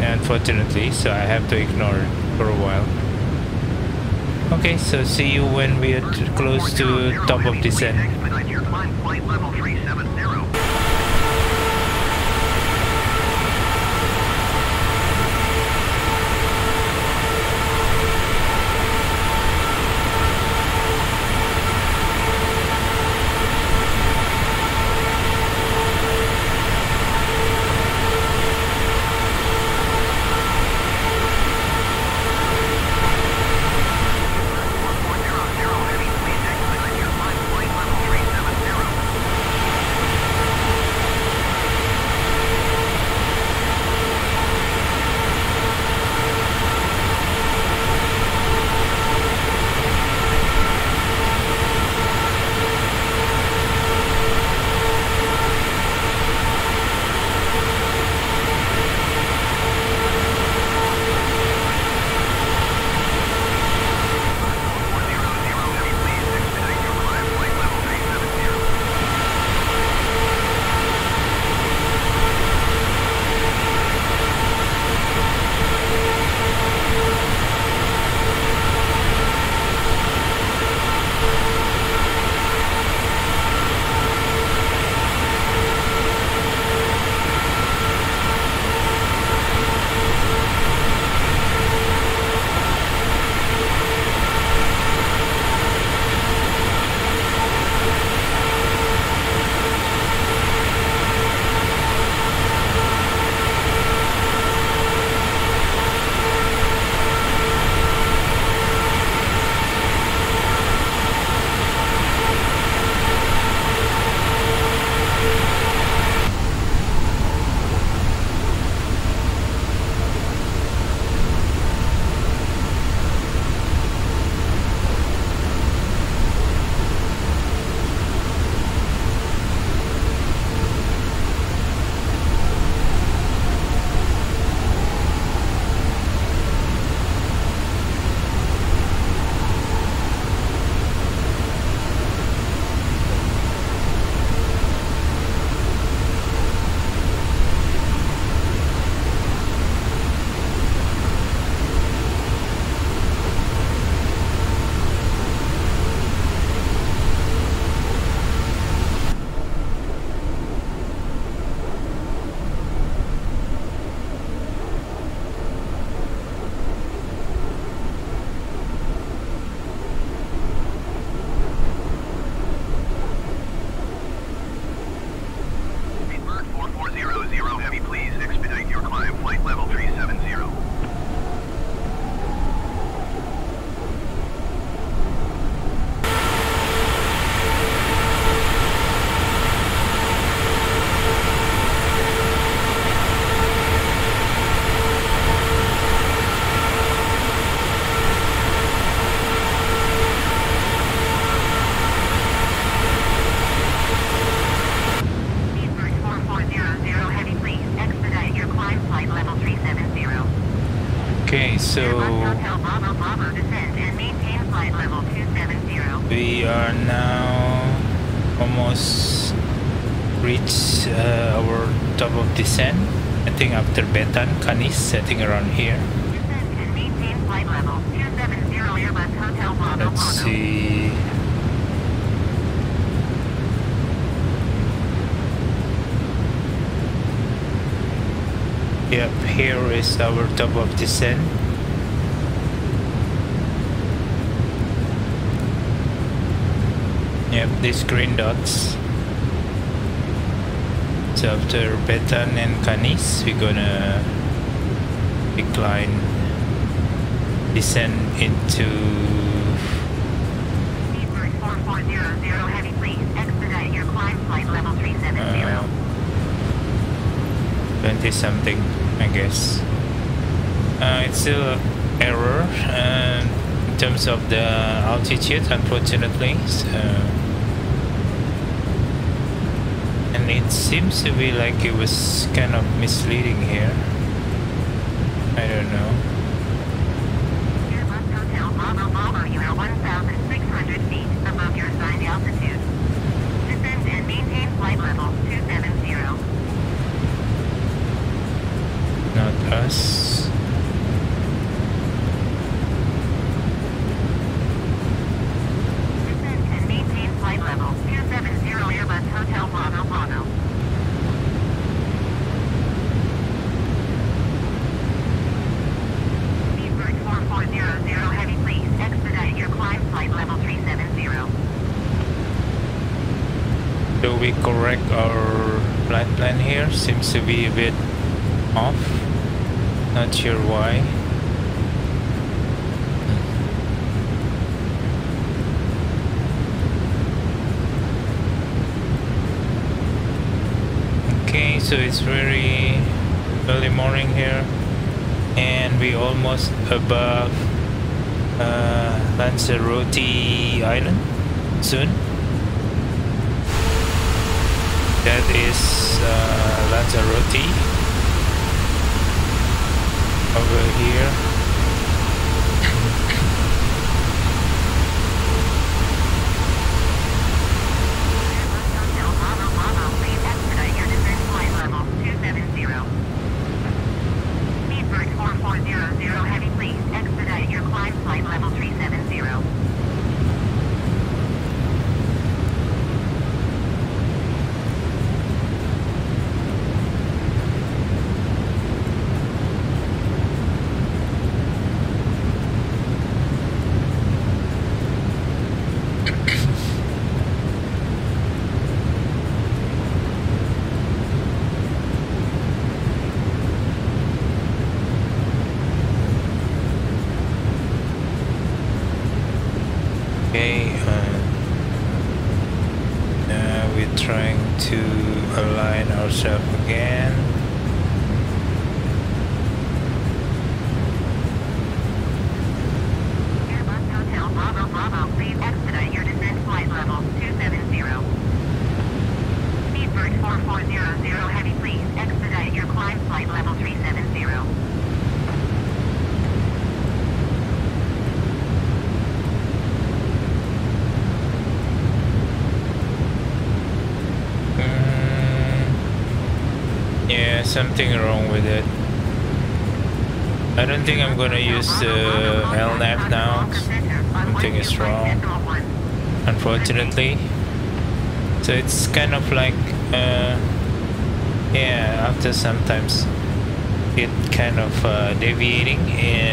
Unfortunately, so I have to ignore it for a while. Okay, so see you when we are close to top of descent. Expedite your climb flight level 370. Okay, so we are now almost reached our top of descent. I think after Betan, Canis setting around here. Let's see. Yep, here is our top of descent. Yep, these green dots. So after Betan and Canis, we're gonna decline, descend into 4400 heavy, please expedite your climb flight level 370. 20 something, I guess. It's still error in terms of the altitude, unfortunately. So, and it seems to be like it was kind of misleading here. I don't know. Airbus Hotel Bravo Bravo, you are 1,600 feet above your assigned altitude. Descend and maintain flight level 270. Not us. Descend and maintain flight level 270 Airbus Hotel Bravo Bravo. Speedbird 4400 heavy, please expedite your climb flight level 370. Do we correct our flight plan here? Seems to be a bit off. Not sure why. Okay, so it's very early morning here, and we almost above Lanzarote Island soon. That is Lanzarote over here. Hotel Bravo Bravo, please expedite your descent flight level 270. Speedbird 4400 heavy, please expedite your climb flight level 370. Okay, now we're trying to align ourselves again. Airbus Hotel Bravo Bravo, please expedite your descent flight level 270. Speedbird 4400 heavy, please expedite your climb flight level 370. Yeah, something wrong with it. I don't think I'm gonna use the LNAV now. Something is wrong, unfortunately. So it's kind of like, yeah, after sometimes it kind of deviating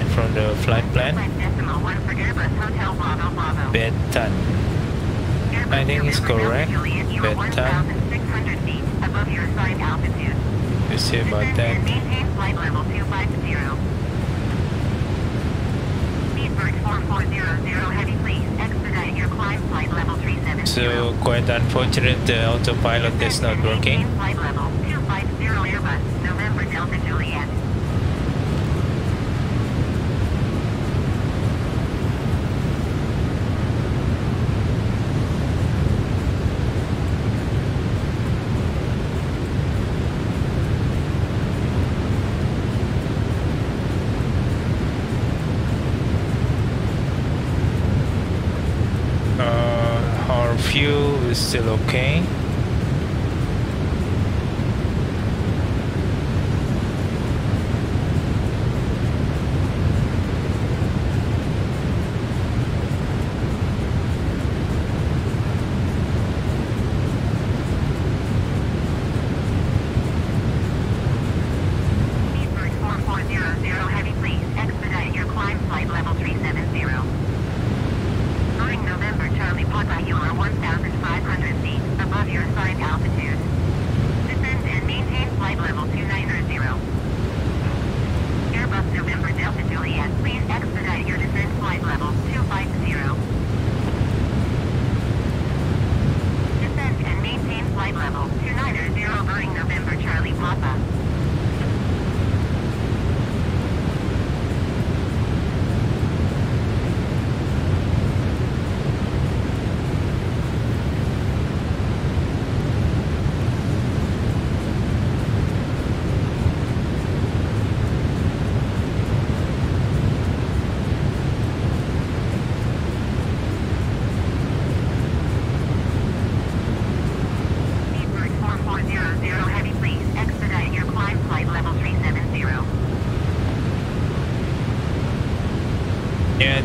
from the flight plan. Betan. I think it's correct. Betan. Above your assigned altitude. You see about that? Maintain flight level 250. Speedbird 4400 heavy, please expedite your climb flight level 370. So quite unfortunate the autopilot is not working. Maintain flight level 250 Airbus, November Delta Juliet. is still okay.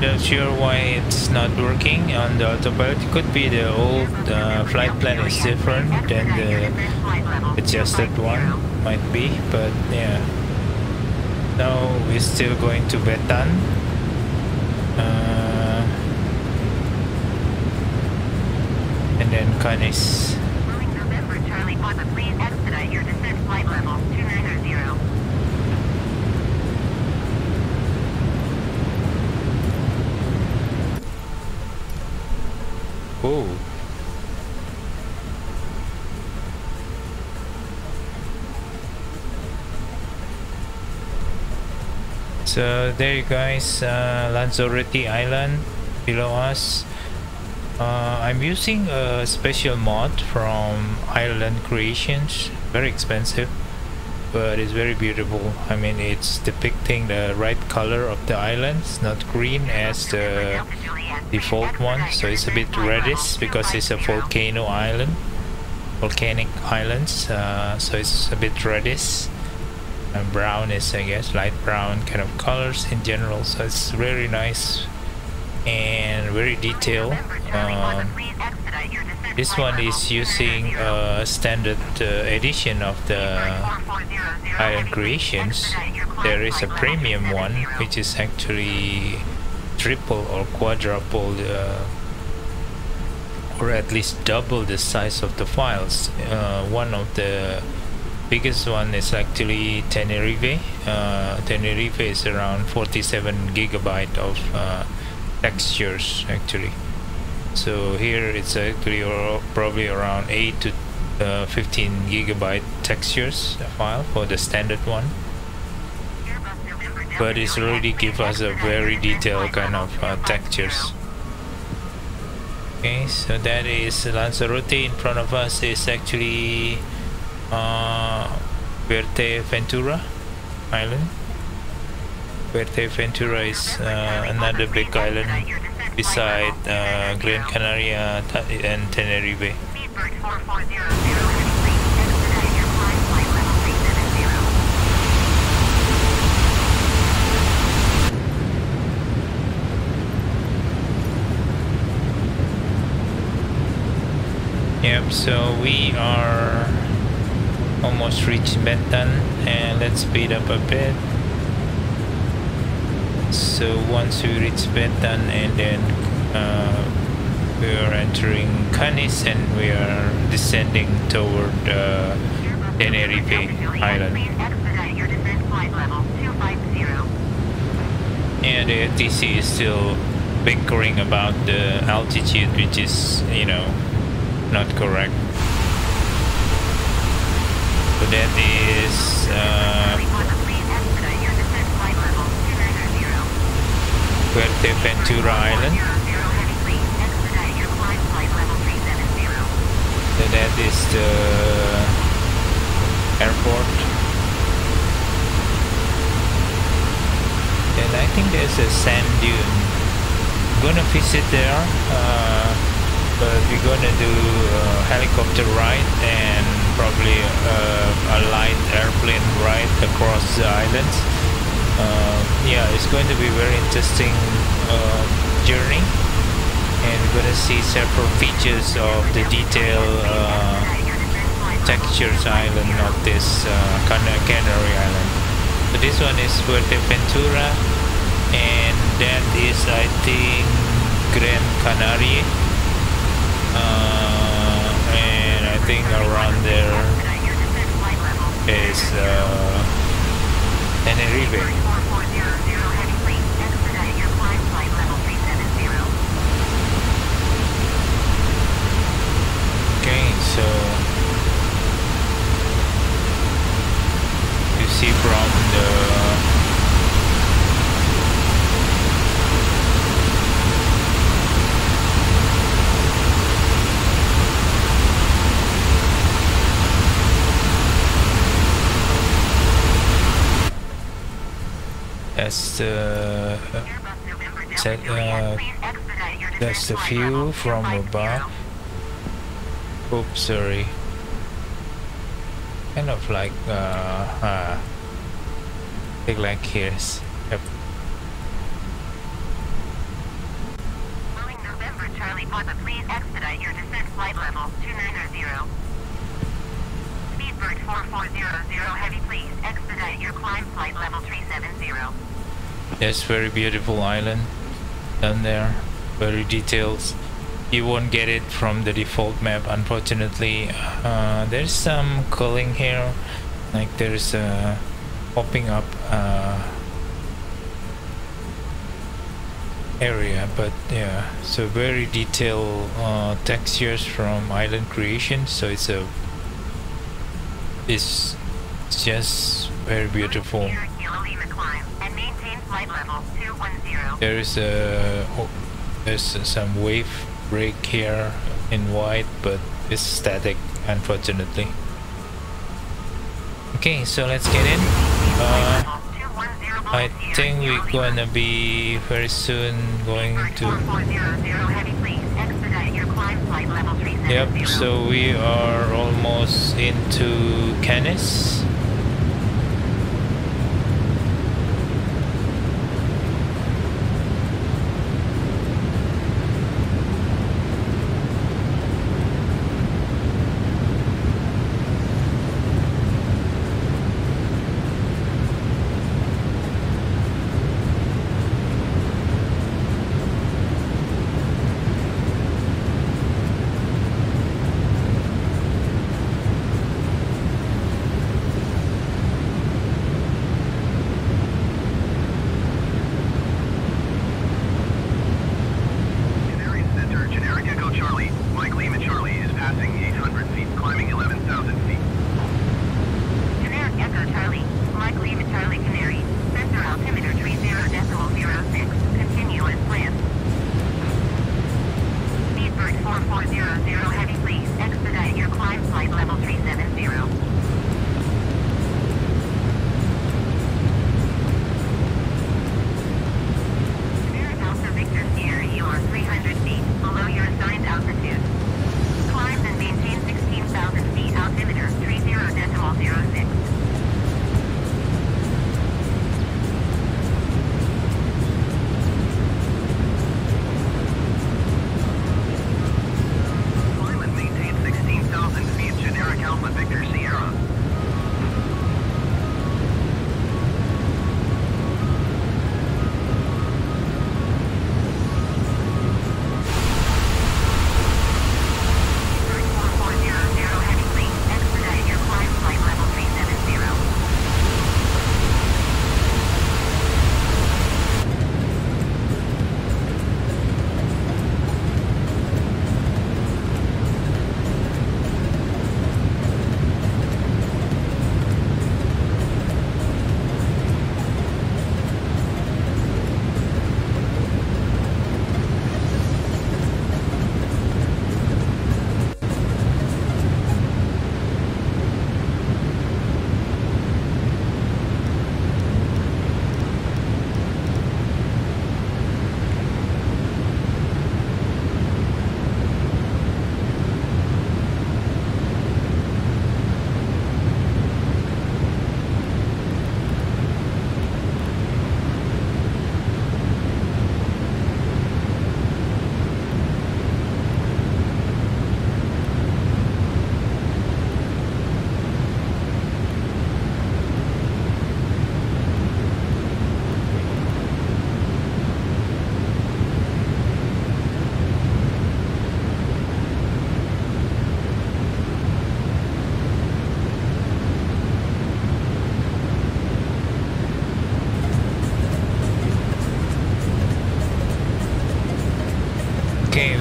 Not sure why it's not working on the autopilot. It could be the old flight plan is different than the adjusted one, might be, but yeah. Now we're still going to Betan. And then Canis. November Charlie Papa, please expedite your descent flight level 290. Oh. So there you guys, Lanzarote Island below us. I'm using a special mod from Island Creations. Very expensive, but it's very beautiful. I mean, it's depicting the right color of the islands, not green as the default one. So it's a bit reddish because it's a volcano island, volcanic islands. So it's a bit reddish, and brown is, I guess, light brown kind of colors in general. So it's very nice and very detailed. This one is using a standard edition of the Island Creations. There is a premium one which is actually triple or quadruple or at least double the size of the files. One of the biggest one is actually Tenerife. Tenerife is around 47 gigabyte of textures actually. So here it's actually probably around 8 to 15 gigabyte textures file for the standard one, but it's already give us a very detailed kind of textures. Okay, so that is Lanzarote. In front of us is actually Fuerteventura Island. Fuerteventura is another big island beside Gran Canaria and Tenerife. Yep, so we are almost reached Betan, and let's speed up a bit. So once we reach Betan, and then we are entering Canis, and we are descending toward Tenerife Island. And the ATC is still bickering about the altitude, which is, you know, not correct. So that is Fuerteventura Island. So that is the airport. And I think there's a sand dune. I'm gonna visit there but we're gonna do a helicopter ride and probably a light airplane ride across the islands. Yeah, it's going to be very interesting journey, and we're gonna see several features of the detailed textures island of this Canary Island. So this one is Fuerteventura, and that is, I think, Gran Canary, and I think around there is Tenerife. Okay, so you see from the that's the view from above. Oops, sorry. Kind of like here. Yep. November Charlie Papa, please expedite your descent flight level 290. Speedbird 4400 Heavy, please expedite your climb flight level 370. That's very beautiful island down there, very detailed. You won't get it from the default map, unfortunately. There's some culling here, like there's a popping up area, but yeah, so very detailed textures from island creation. So it's just very beautiful. There's some wave break here in white, but it's static, unfortunately. Okay, so let's get in. I think we're gonna be very soon going to. Yep, so we are almost into Canis.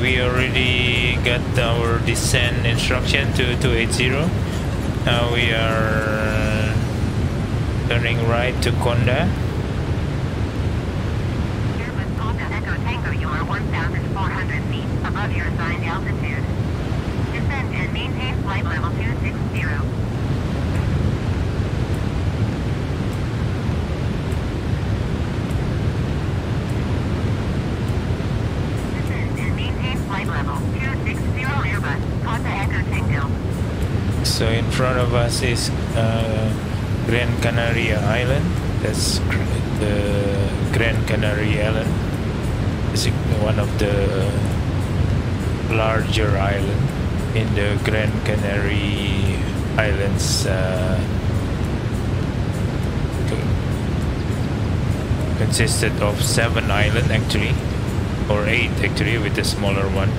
we already got our descent instruction to 280. Now we are turning right to Konda. Airbus Honda Echo Tango, you are 1,400 feet above your assigned altitude. Descend and maintain flight level 260. Flight level 260 Airbus, Honda Echo Tango. So in front of us is Gran Canaria Island. That's the Gran Canary Island. It's one of the larger island in the Gran Canary Islands. Consisted of 7 islands actually. Or 8 actually, with the smaller one.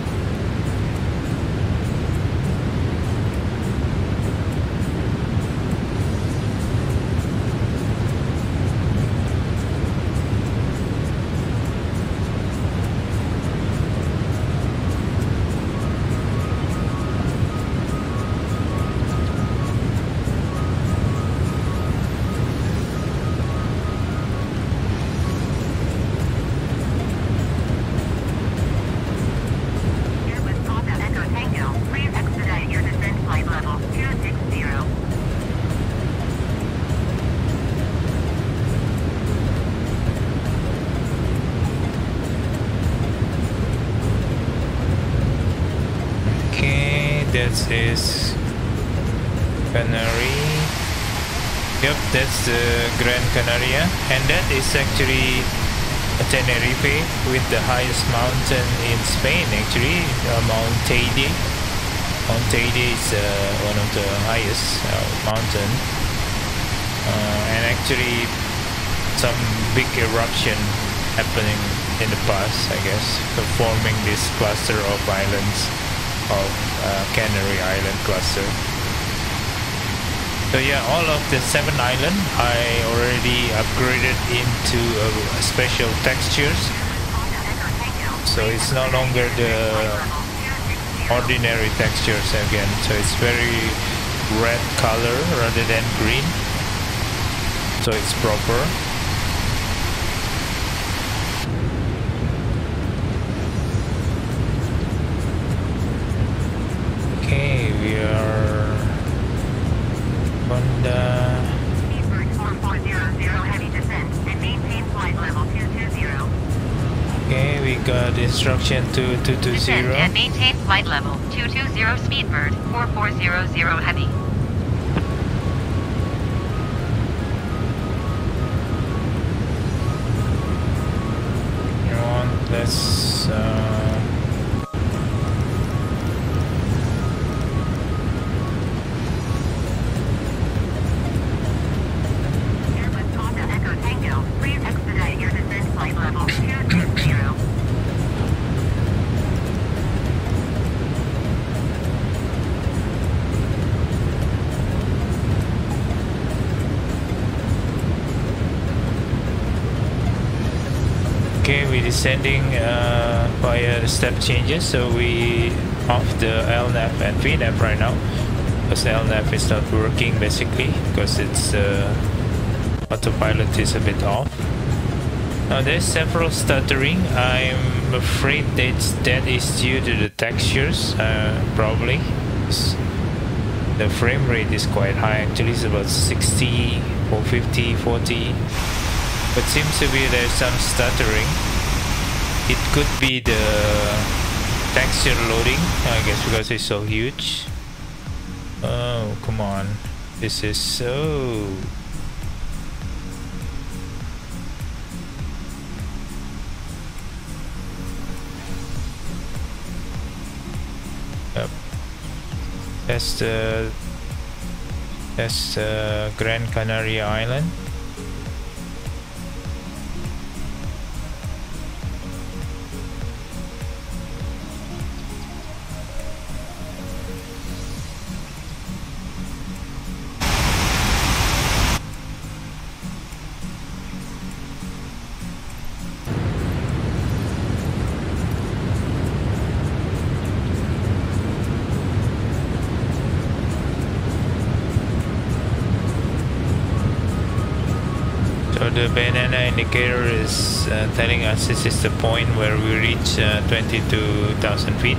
This is Canary. Yep, that's the Gran Canaria, and that is actually Tenerife with the highest mountain in Spain actually, Mount Teide. Mount Teide is one of the highest mountain, and actually some big eruption happening in the past, I guess, forming this cluster of islands of Canary Island cluster. So yeah, all of the 7 islands I already upgraded into special textures, so it's no longer the ordinary textures again, so it's very red color rather than green, so it's proper. Okay, we are on the... Speedbird 4400, heavy descent, and maintain flight level 220. Okay, we got instruction to 220. Descend and maintain flight level 220, Speedbird 4400, heavy. You want, let's... Okay, we're descending via step changes, so we off the LNAV and VNAV right now, because the LNAV is not working basically, because it's autopilot is a bit off. Now there's several stuttering. I'm afraid that is due to the textures, probably. The frame rate is quite high, actually it's about 60 or 50, 40. But seems to be there's some stuttering. It could be the texture loading, I guess, because it's so huge. Oh, come on. This is so... Yep. That's the Gran Canaria Island. So the banana indicator is telling us this is the point where we reach 22,000 feet.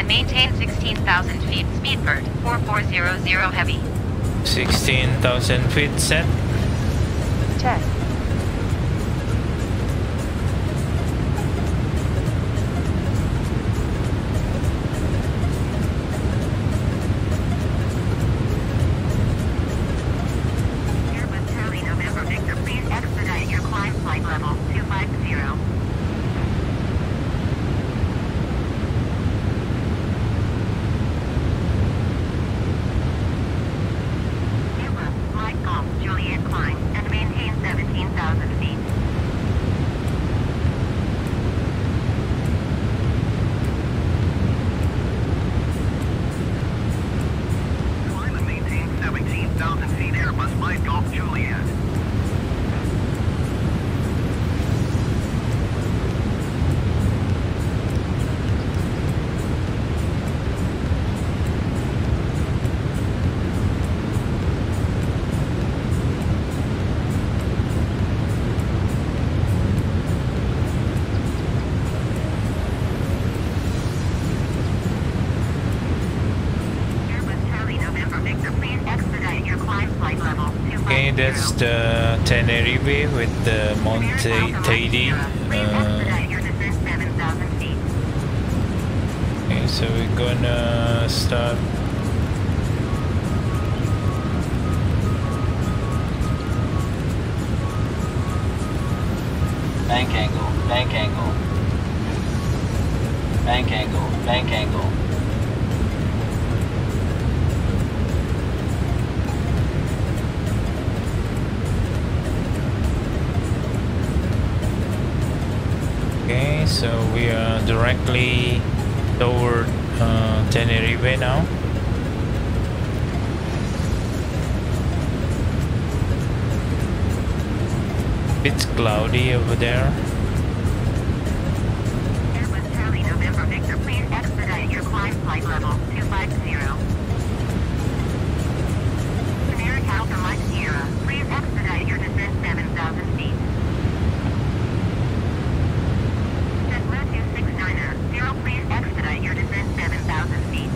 Maintain 16,000 feet. Speedbird 4400 heavy. 16,000 feet set. Check. Airbus Charlie November Victor, please expedite your climb flight level 250. Juliet climb and maintain 17,000 feet. Climb and maintain 17,000 feet Airbus Mike Golf Juliet. Okay, that's the Tenerife with the Monte Tady. Okay, so we're gonna start. Bank angle, bank angle. Bank angle, bank angle. Okay, so we are directly toward Tenerife now. It's cloudy over there. Airbus Charlie November Victor, please expedite your climb flight level 250. Canary Alpha Mike Sierra, please expedite your descent 7,000 feet. JetBlue 2690, please expedite your descent 7,000 feet.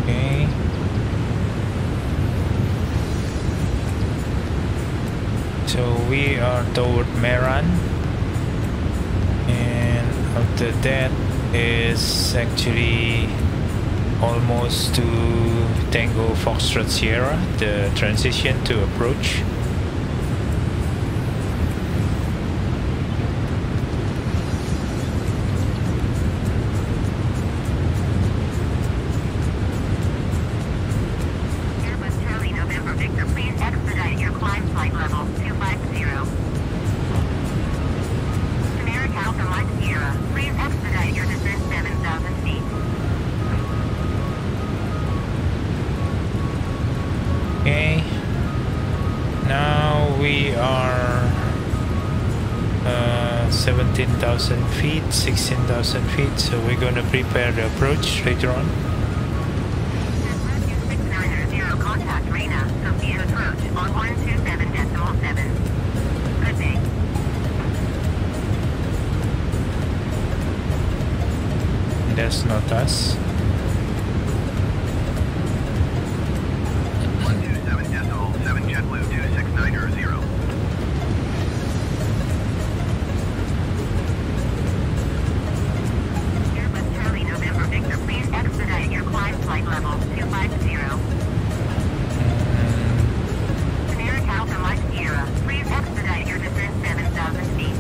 Okay. So we are toward Meran, and after that is actually almost to Tango Foxtrot Sierra, the transition to approach. Okay, now we are 17,000 feet, 16,000 feet, so we're going to prepare the approach later on. Contact Rena, Sophia approach on 127.7. Good day. That's not us. 127.7 JetBlue 2690. Airbus Charlie November Victor, please expedite your climb flight level 250. Canary Alpha Mike Sierra, please expedite your descent 7,000 feet.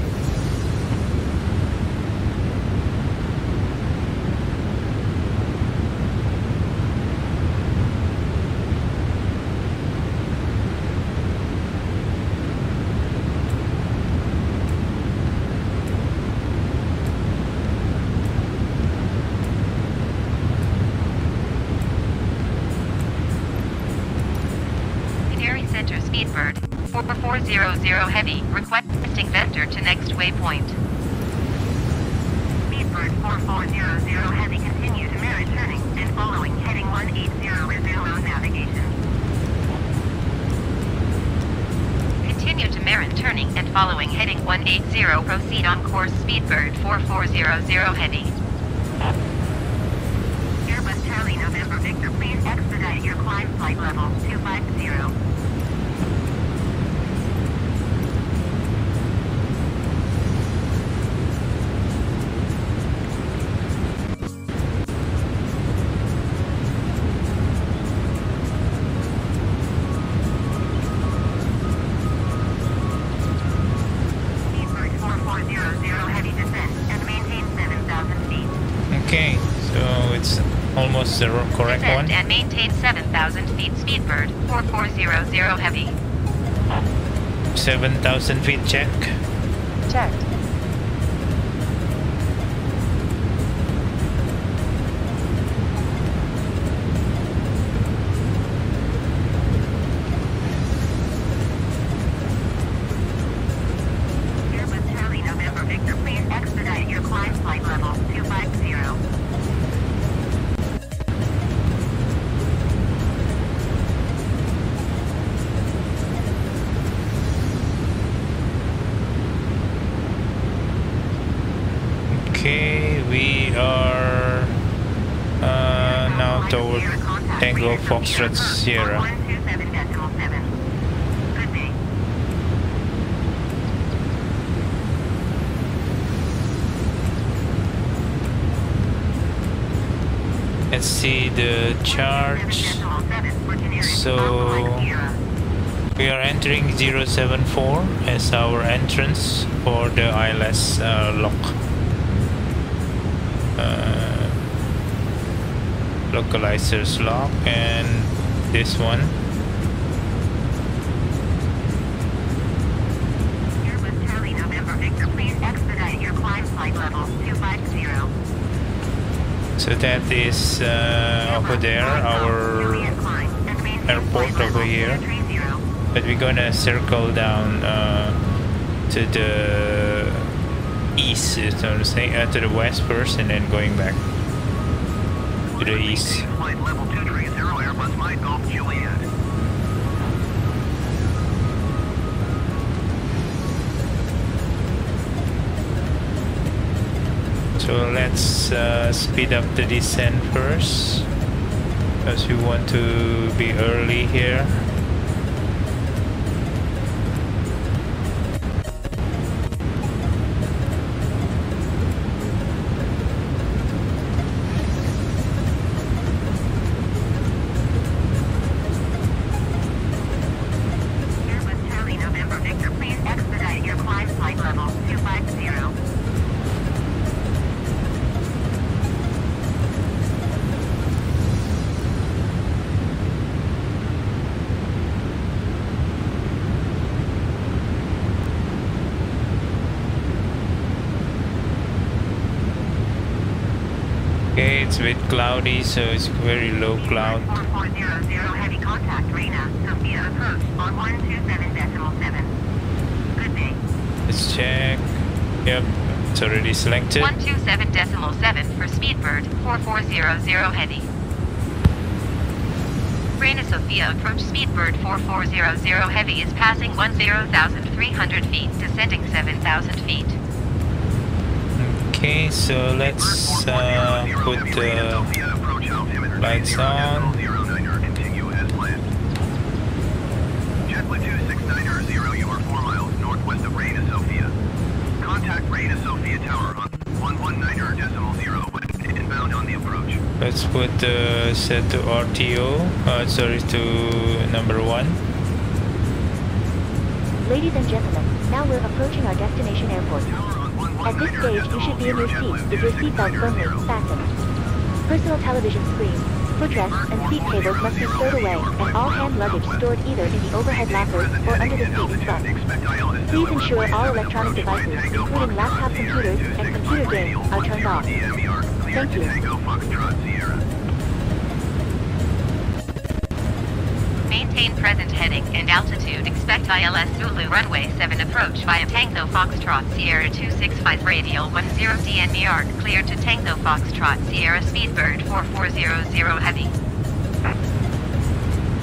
Canary Center Speedbird, 4400 Heavy, requesting vector to next waypoint. Speedbird 4400 Heavy, continue to Merritt turning and following heading 180 with zero navigation. Continue to Merritt turning and following heading 180, proceed on course Speedbird 4400 Heavy. Airbus Charlie November Victor, please expedite your climb flight level 250. Speedbird 4400 Heavy descent and maintain 7,000 feet. Okay, so it's almost the correct Descend one. and maintain 7,000 feet. Speedbird 4400 Heavy. 7,000 feet check. Checked. Airbus Charlie November Victor, please expedite your climb flight level 250. Okay, we are now toward Tango Foxtrot Sierra. 127.7. Good day. Let's see the charge. So we are entering 074 as our entrance for the ILS lock. Localizers lock, and this one. Airbus Charlie November Victor, please expedite your climb flight level 250. So that is over there, our airport over here. But we're gonna circle down to the east, so to say, to the west first, and then going back to the east. Flight level 230 Airbus Mike Golf Juliet. So let's speed up the descent first, because we want to be early here. it's a bit cloudy, so it's very low cloud. 4400 heavy contact Reina, Sophia approach on 127.7. Good day. Let's check. Yep, it's already selected. 127.7 for Speedbird 4400 heavy. Reina Sophia approach Speedbird 4400 heavy is passing 10,300 feet, descending 7,000 feet. Okay, so let's put the lights on. Jetway 2690, you are 4 miles northwest of Reina Sophia. Contact Reina Sophia Tower on 119.0 inbound on the approach. Let's put the set to RTO, sorry, to number 1. Ladies and gentlemen, now we're approaching our destination airport. At this stage, you should be in your seats with your seatbelt firmly fastened. Personal television screens, footrests, and seat cables must be stowed away, and all hand luggage stored either in the overhead lockers or under the seat in front. Please ensure all electronic devices, including laptop computers and computer games, are turned off. Thank you. Maintain present heading and altitude. Expect ILS Zulu runway 7 approach via Tango Foxtrot Sierra 265 radial 10 DNR. Clear to Tango Foxtrot Sierra Speedbird 4400 heavy.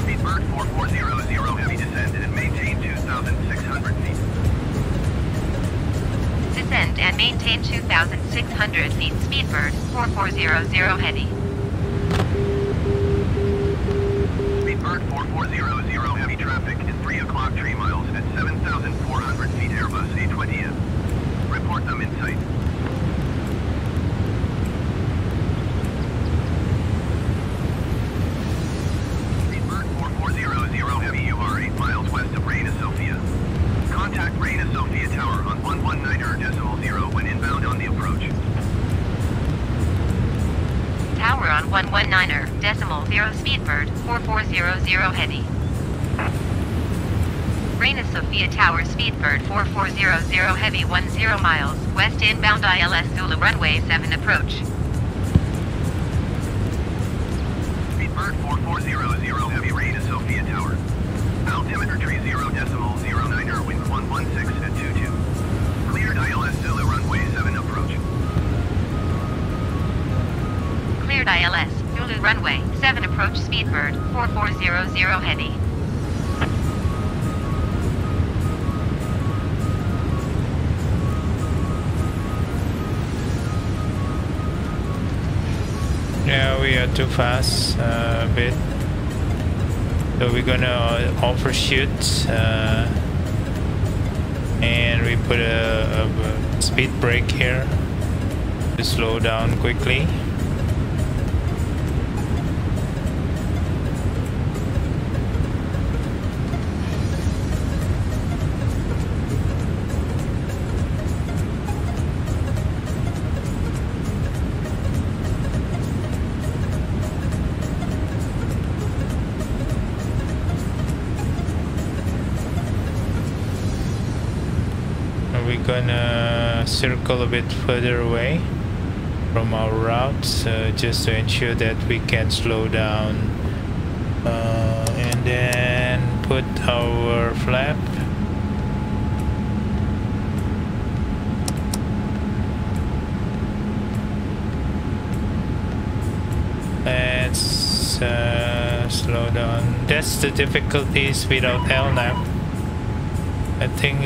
Speedbird 4400 heavy descend and maintain 2,600 feet. Descend and maintain 2,600 feet. Speedbird 4400 heavy. Speedbird 4400 heavy traffic at 3 o'clock 3 miles at 7,400 feet Airbus A20F. Report them in sight. Speedbird 4400 heavy, you are 8 miles west of Reina Sophia. Contact Reina Sophia Tower on 119.0 when inbound on the approach. Tower on 119.0 Speedbird 4400 heavy. Reina Sophia Tower Speedbird 4400 heavy 10 miles west inbound ILS Zulu runway 7 approach. Speedbird 4400 heavy Reina Sophia Tower. Altimeter 30.09 wind 116 at 22. Cleared ILS Zulu runway 7 approach. Cleared ILS Zulu runway 7 approach Speedbird 4400 heavy. Yeah, we are too fast a bit, so we're gonna overshoot and we put a speed brake here to slow down quickly. Gonna circle a bit further away from our route, just to ensure that we can slow down, and then put our flap. Let's slow down. That's the difficulties without LNAV. I think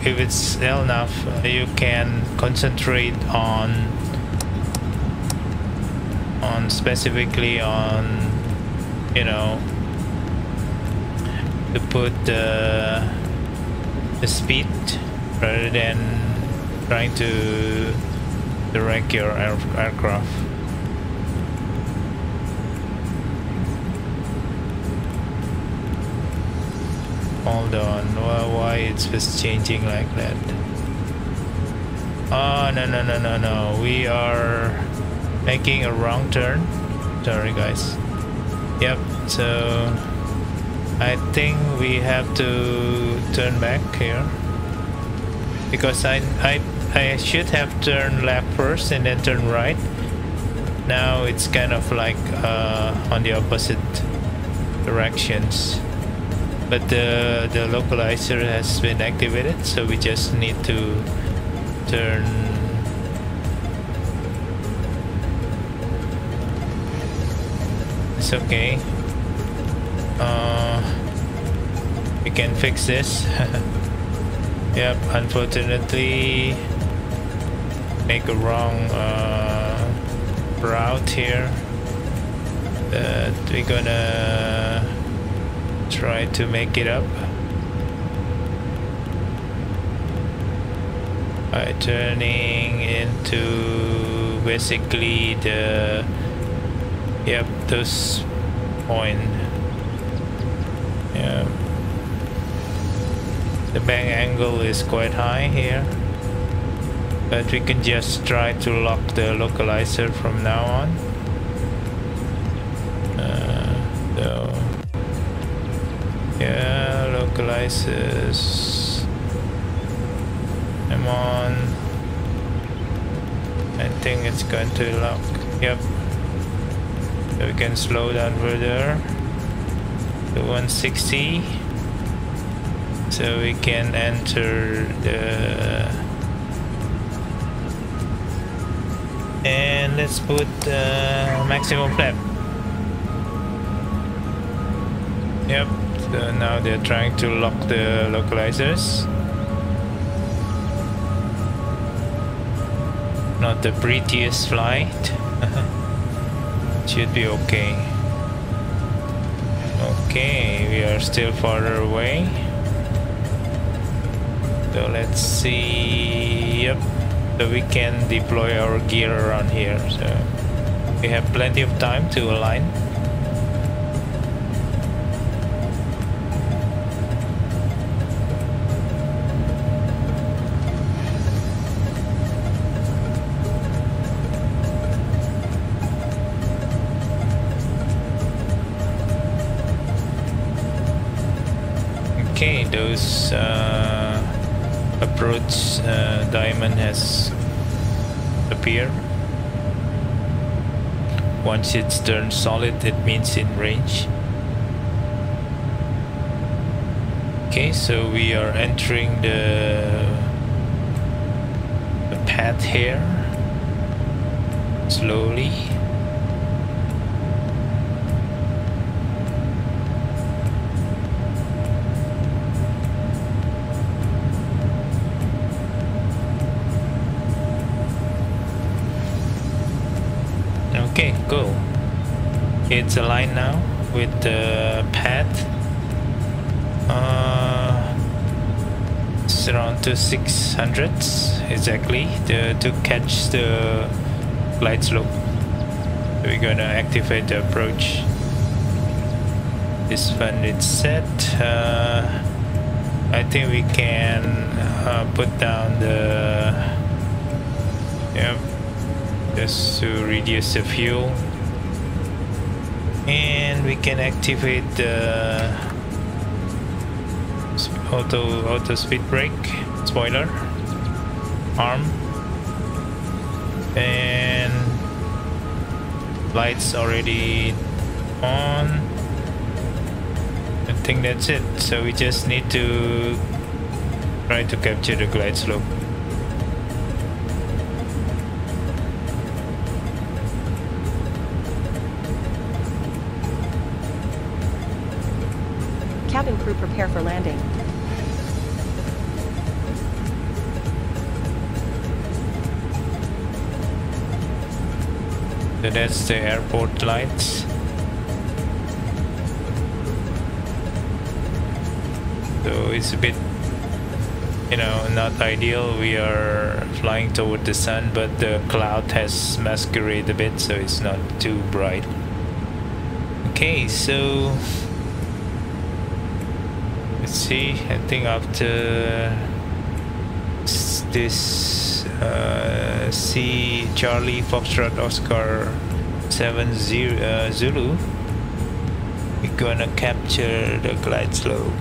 if it's enough, you can concentrate on specifically on, you know, to put the speed rather than trying to direct your aircraft. Hold on, why it's just changing like that? Oh, no, we are making a wrong turn. Sorry guys. Yep, so I think we have to turn back here because I I should have turned left first and then turn right. Now it's kind of like on the opposite directions. But the localizer has been activated, so we just need to turn. It's okay. We can fix this. Yep, unfortunately make a wrong route here, but we're gonna try to make it up by turning into basically the those point. Yeah, the bank angle is quite high here, but we can just try to lock the localizer from now on. So yeah, localizers, come on. I think it's going to lock. Yep, so we can slow down further to 160, so we can enter the, and let's put maximum flap. Yep, so now they're trying to lock the localizers. Not the prettiest flight. Should be okay. Okay, we are still farther away. So let's see. Yep, so we can deploy our gear around here. So we have plenty of time to align. Okay, those approach diamond has appeared. Once it's turned solid, it means in range. Okay, so we are entering the path here slowly. Okay, cool. It's aligned now with the path. It's around to 600s exactly to catch the glide slope. So we're gonna activate the approach. This one is set. I think we can put down the just to reduce the fuel, and we can activate the auto speed brake spoiler arm, and lights already on. I think that's it. So we just need to try to capture the glide slope. Cabin crew prepare for landing. So that's the airport lights. So it's a bit, not ideal. We are flying toward the sun, but the cloud has masqueraded a bit, so it's not too bright. Okay, so let's see. I think after this C Charlie Foxtrot Oscar 70 Zulu, we're gonna capture the glide slope.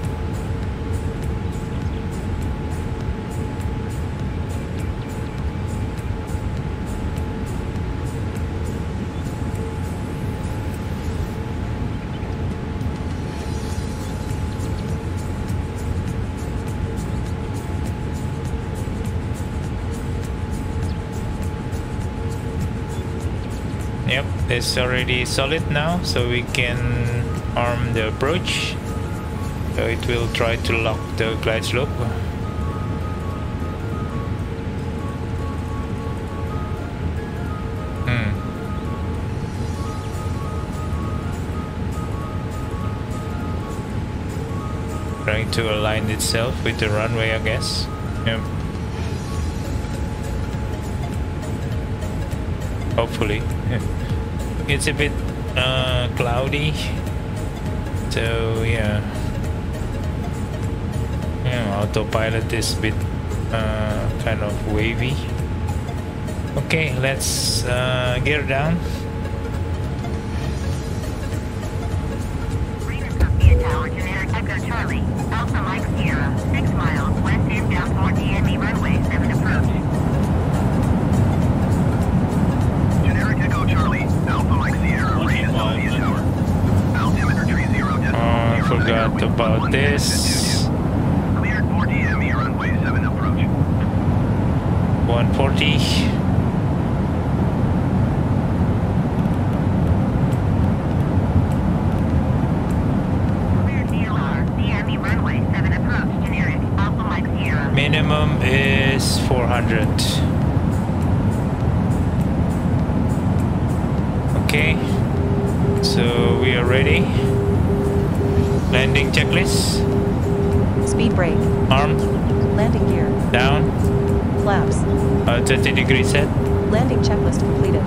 it's already solid now, so we can arm the approach. So it will try to lock the glide slope. Trying to align itself with the runway, I guess. Yep. Hopefully. It's a bit cloudy, so yeah. Autopilot is a bit kind of wavy. Okay, let's gear down. Tower, generic Echo Charlie, Alpha Mike Sierra, 6 miles west inbound toward DME runway 7 approach. Generic Echo Charlie, Alpha Mike Sierra, Radius Alpha Tower. Altimeter 30 decimal. I forgot about this. Cleared for DME runway 7 approach. 140. Minimum is 400. Okay, so we are ready. Landing checklist. Speed brake. Armed. Landing gear. Down. Flaps. 30-degree set. Landing checklist completed.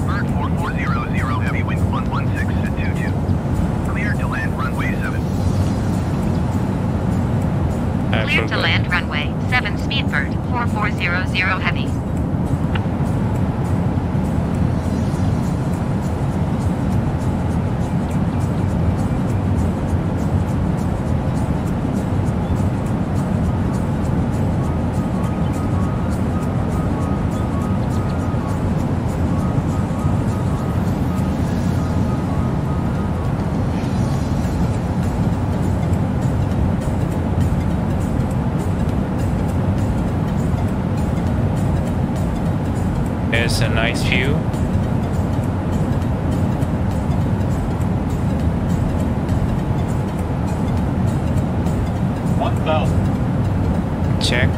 Bird 4400, heavy wind 116 at 22. Cleared to land runway 7. Clear to land runway 7 Speedbird 4400 heavy. There's a nice view. Check.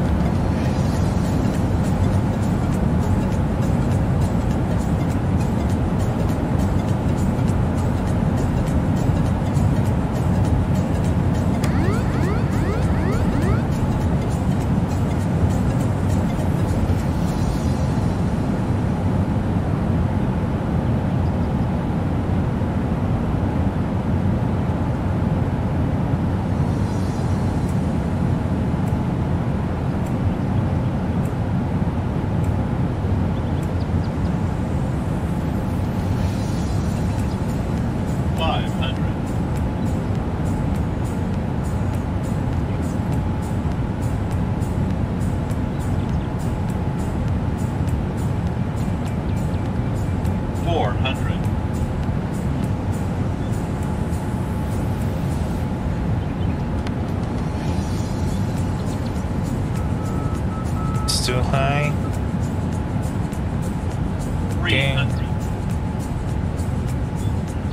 Too high. 300.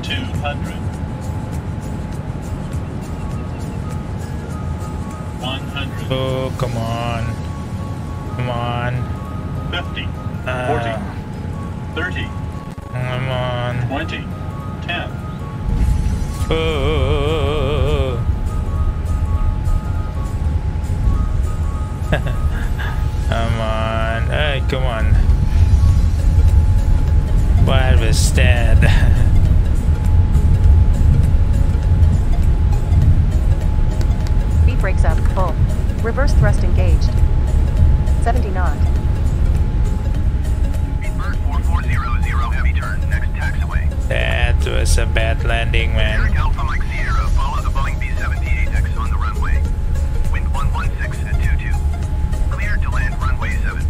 200. 100. Oh, come on. Come on. 50. 40. 30. Come on. 20. 10. Oh. Come on. Hey, come on. What was that? Speed brakes up, full. Reverse thrust engaged. 70 knot. Bird 4400, heavy turn, next taxiway. That was a bad landing, man. Generic Alpha Mike Sierra, follow the Boeing B-78X on the runway. Wind 116 at 22. Cleared to land runway 7.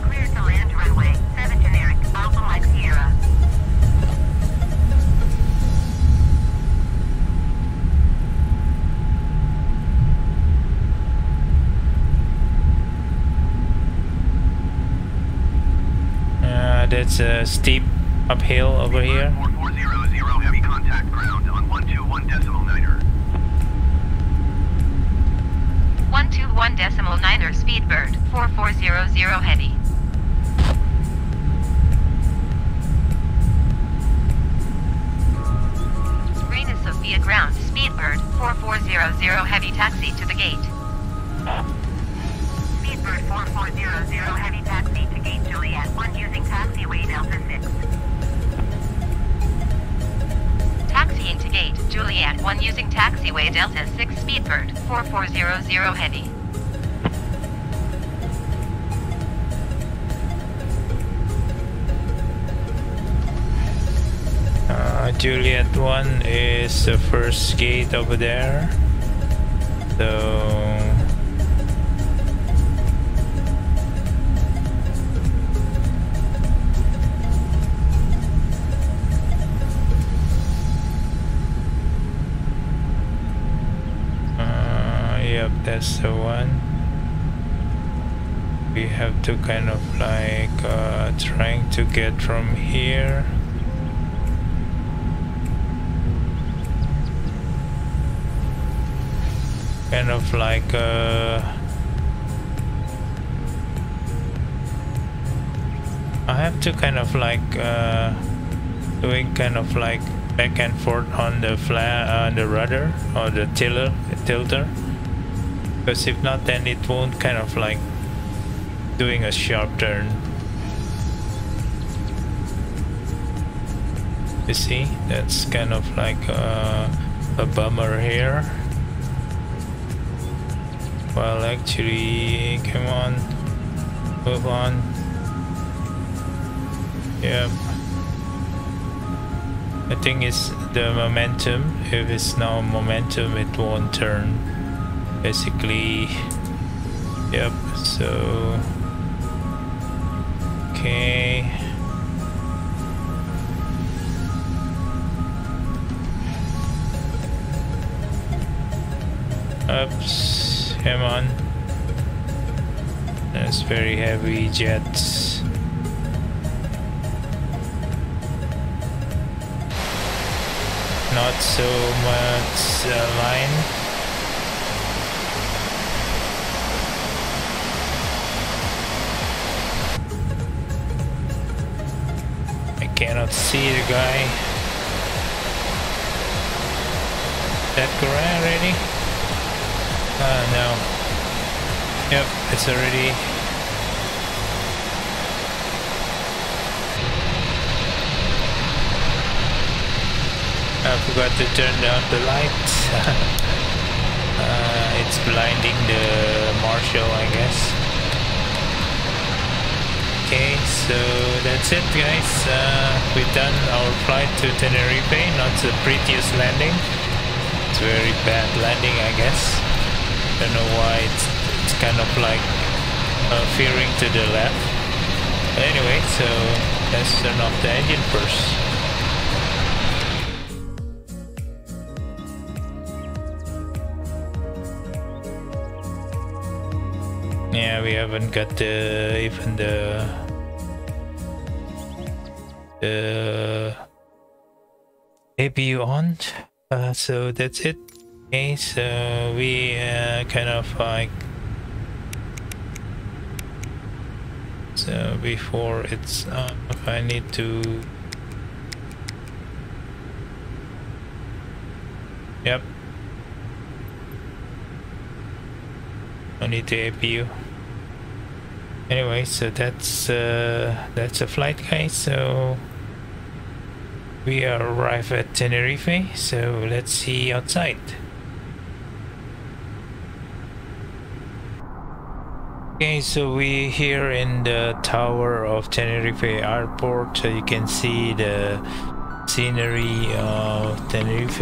Cleared to land runway 7 generic Alpha Mike Sierra. That's a steep uphill over here. 4400 heavy contact ground on 121.9er. 121.9er Speedbird 4400 heavy. Green is Sophia ground Speedbird 4400 heavy taxi to the gate. Speedbird 4400 heavy taxi to gate Juliet 1 using taxiway Delta 6. Taxiing to gate Juliet 1 using taxiway Delta 6 Speedbird 4400 heavy. Juliet 1 is the first gate over there. So yep, that's the one. We have to kind of like trying to get from here. Kind of like I have to kind of like doing kind of like back and forth on the the rudder or the tilter, because if not then it won't kind of like doing a sharp turn. You see, that's kind of like a bummer here. Well, actually, come on, move on. Yep. I think it's the momentum. If it's no momentum, it won't turn. Basically, yep. So, okay. Oops. Come on. That's very heavy jets. Not so much line. I cannot see the guy. That correct already? No. Yep, it's already. I forgot to turn down the light. It's blinding the marshal, I guess. Okay, so that's it, guys. We've done our flight to Tenerife. Not the prettiest landing. It's very bad landing, I guess. Don't know why it's kind of like veering to the left. But anyway, so let's turn off the engine first. Yeah, we haven't got even the APU on. So that's it. Okay, so we kind of like, so before it's I need to, yep, I need the APU. Anyway, so that's a flight, guys. So we arrived at Tenerife, so let's see outside. Okay, so we here in the tower of Tenerife Airport. So you can see the scenery of Tenerife.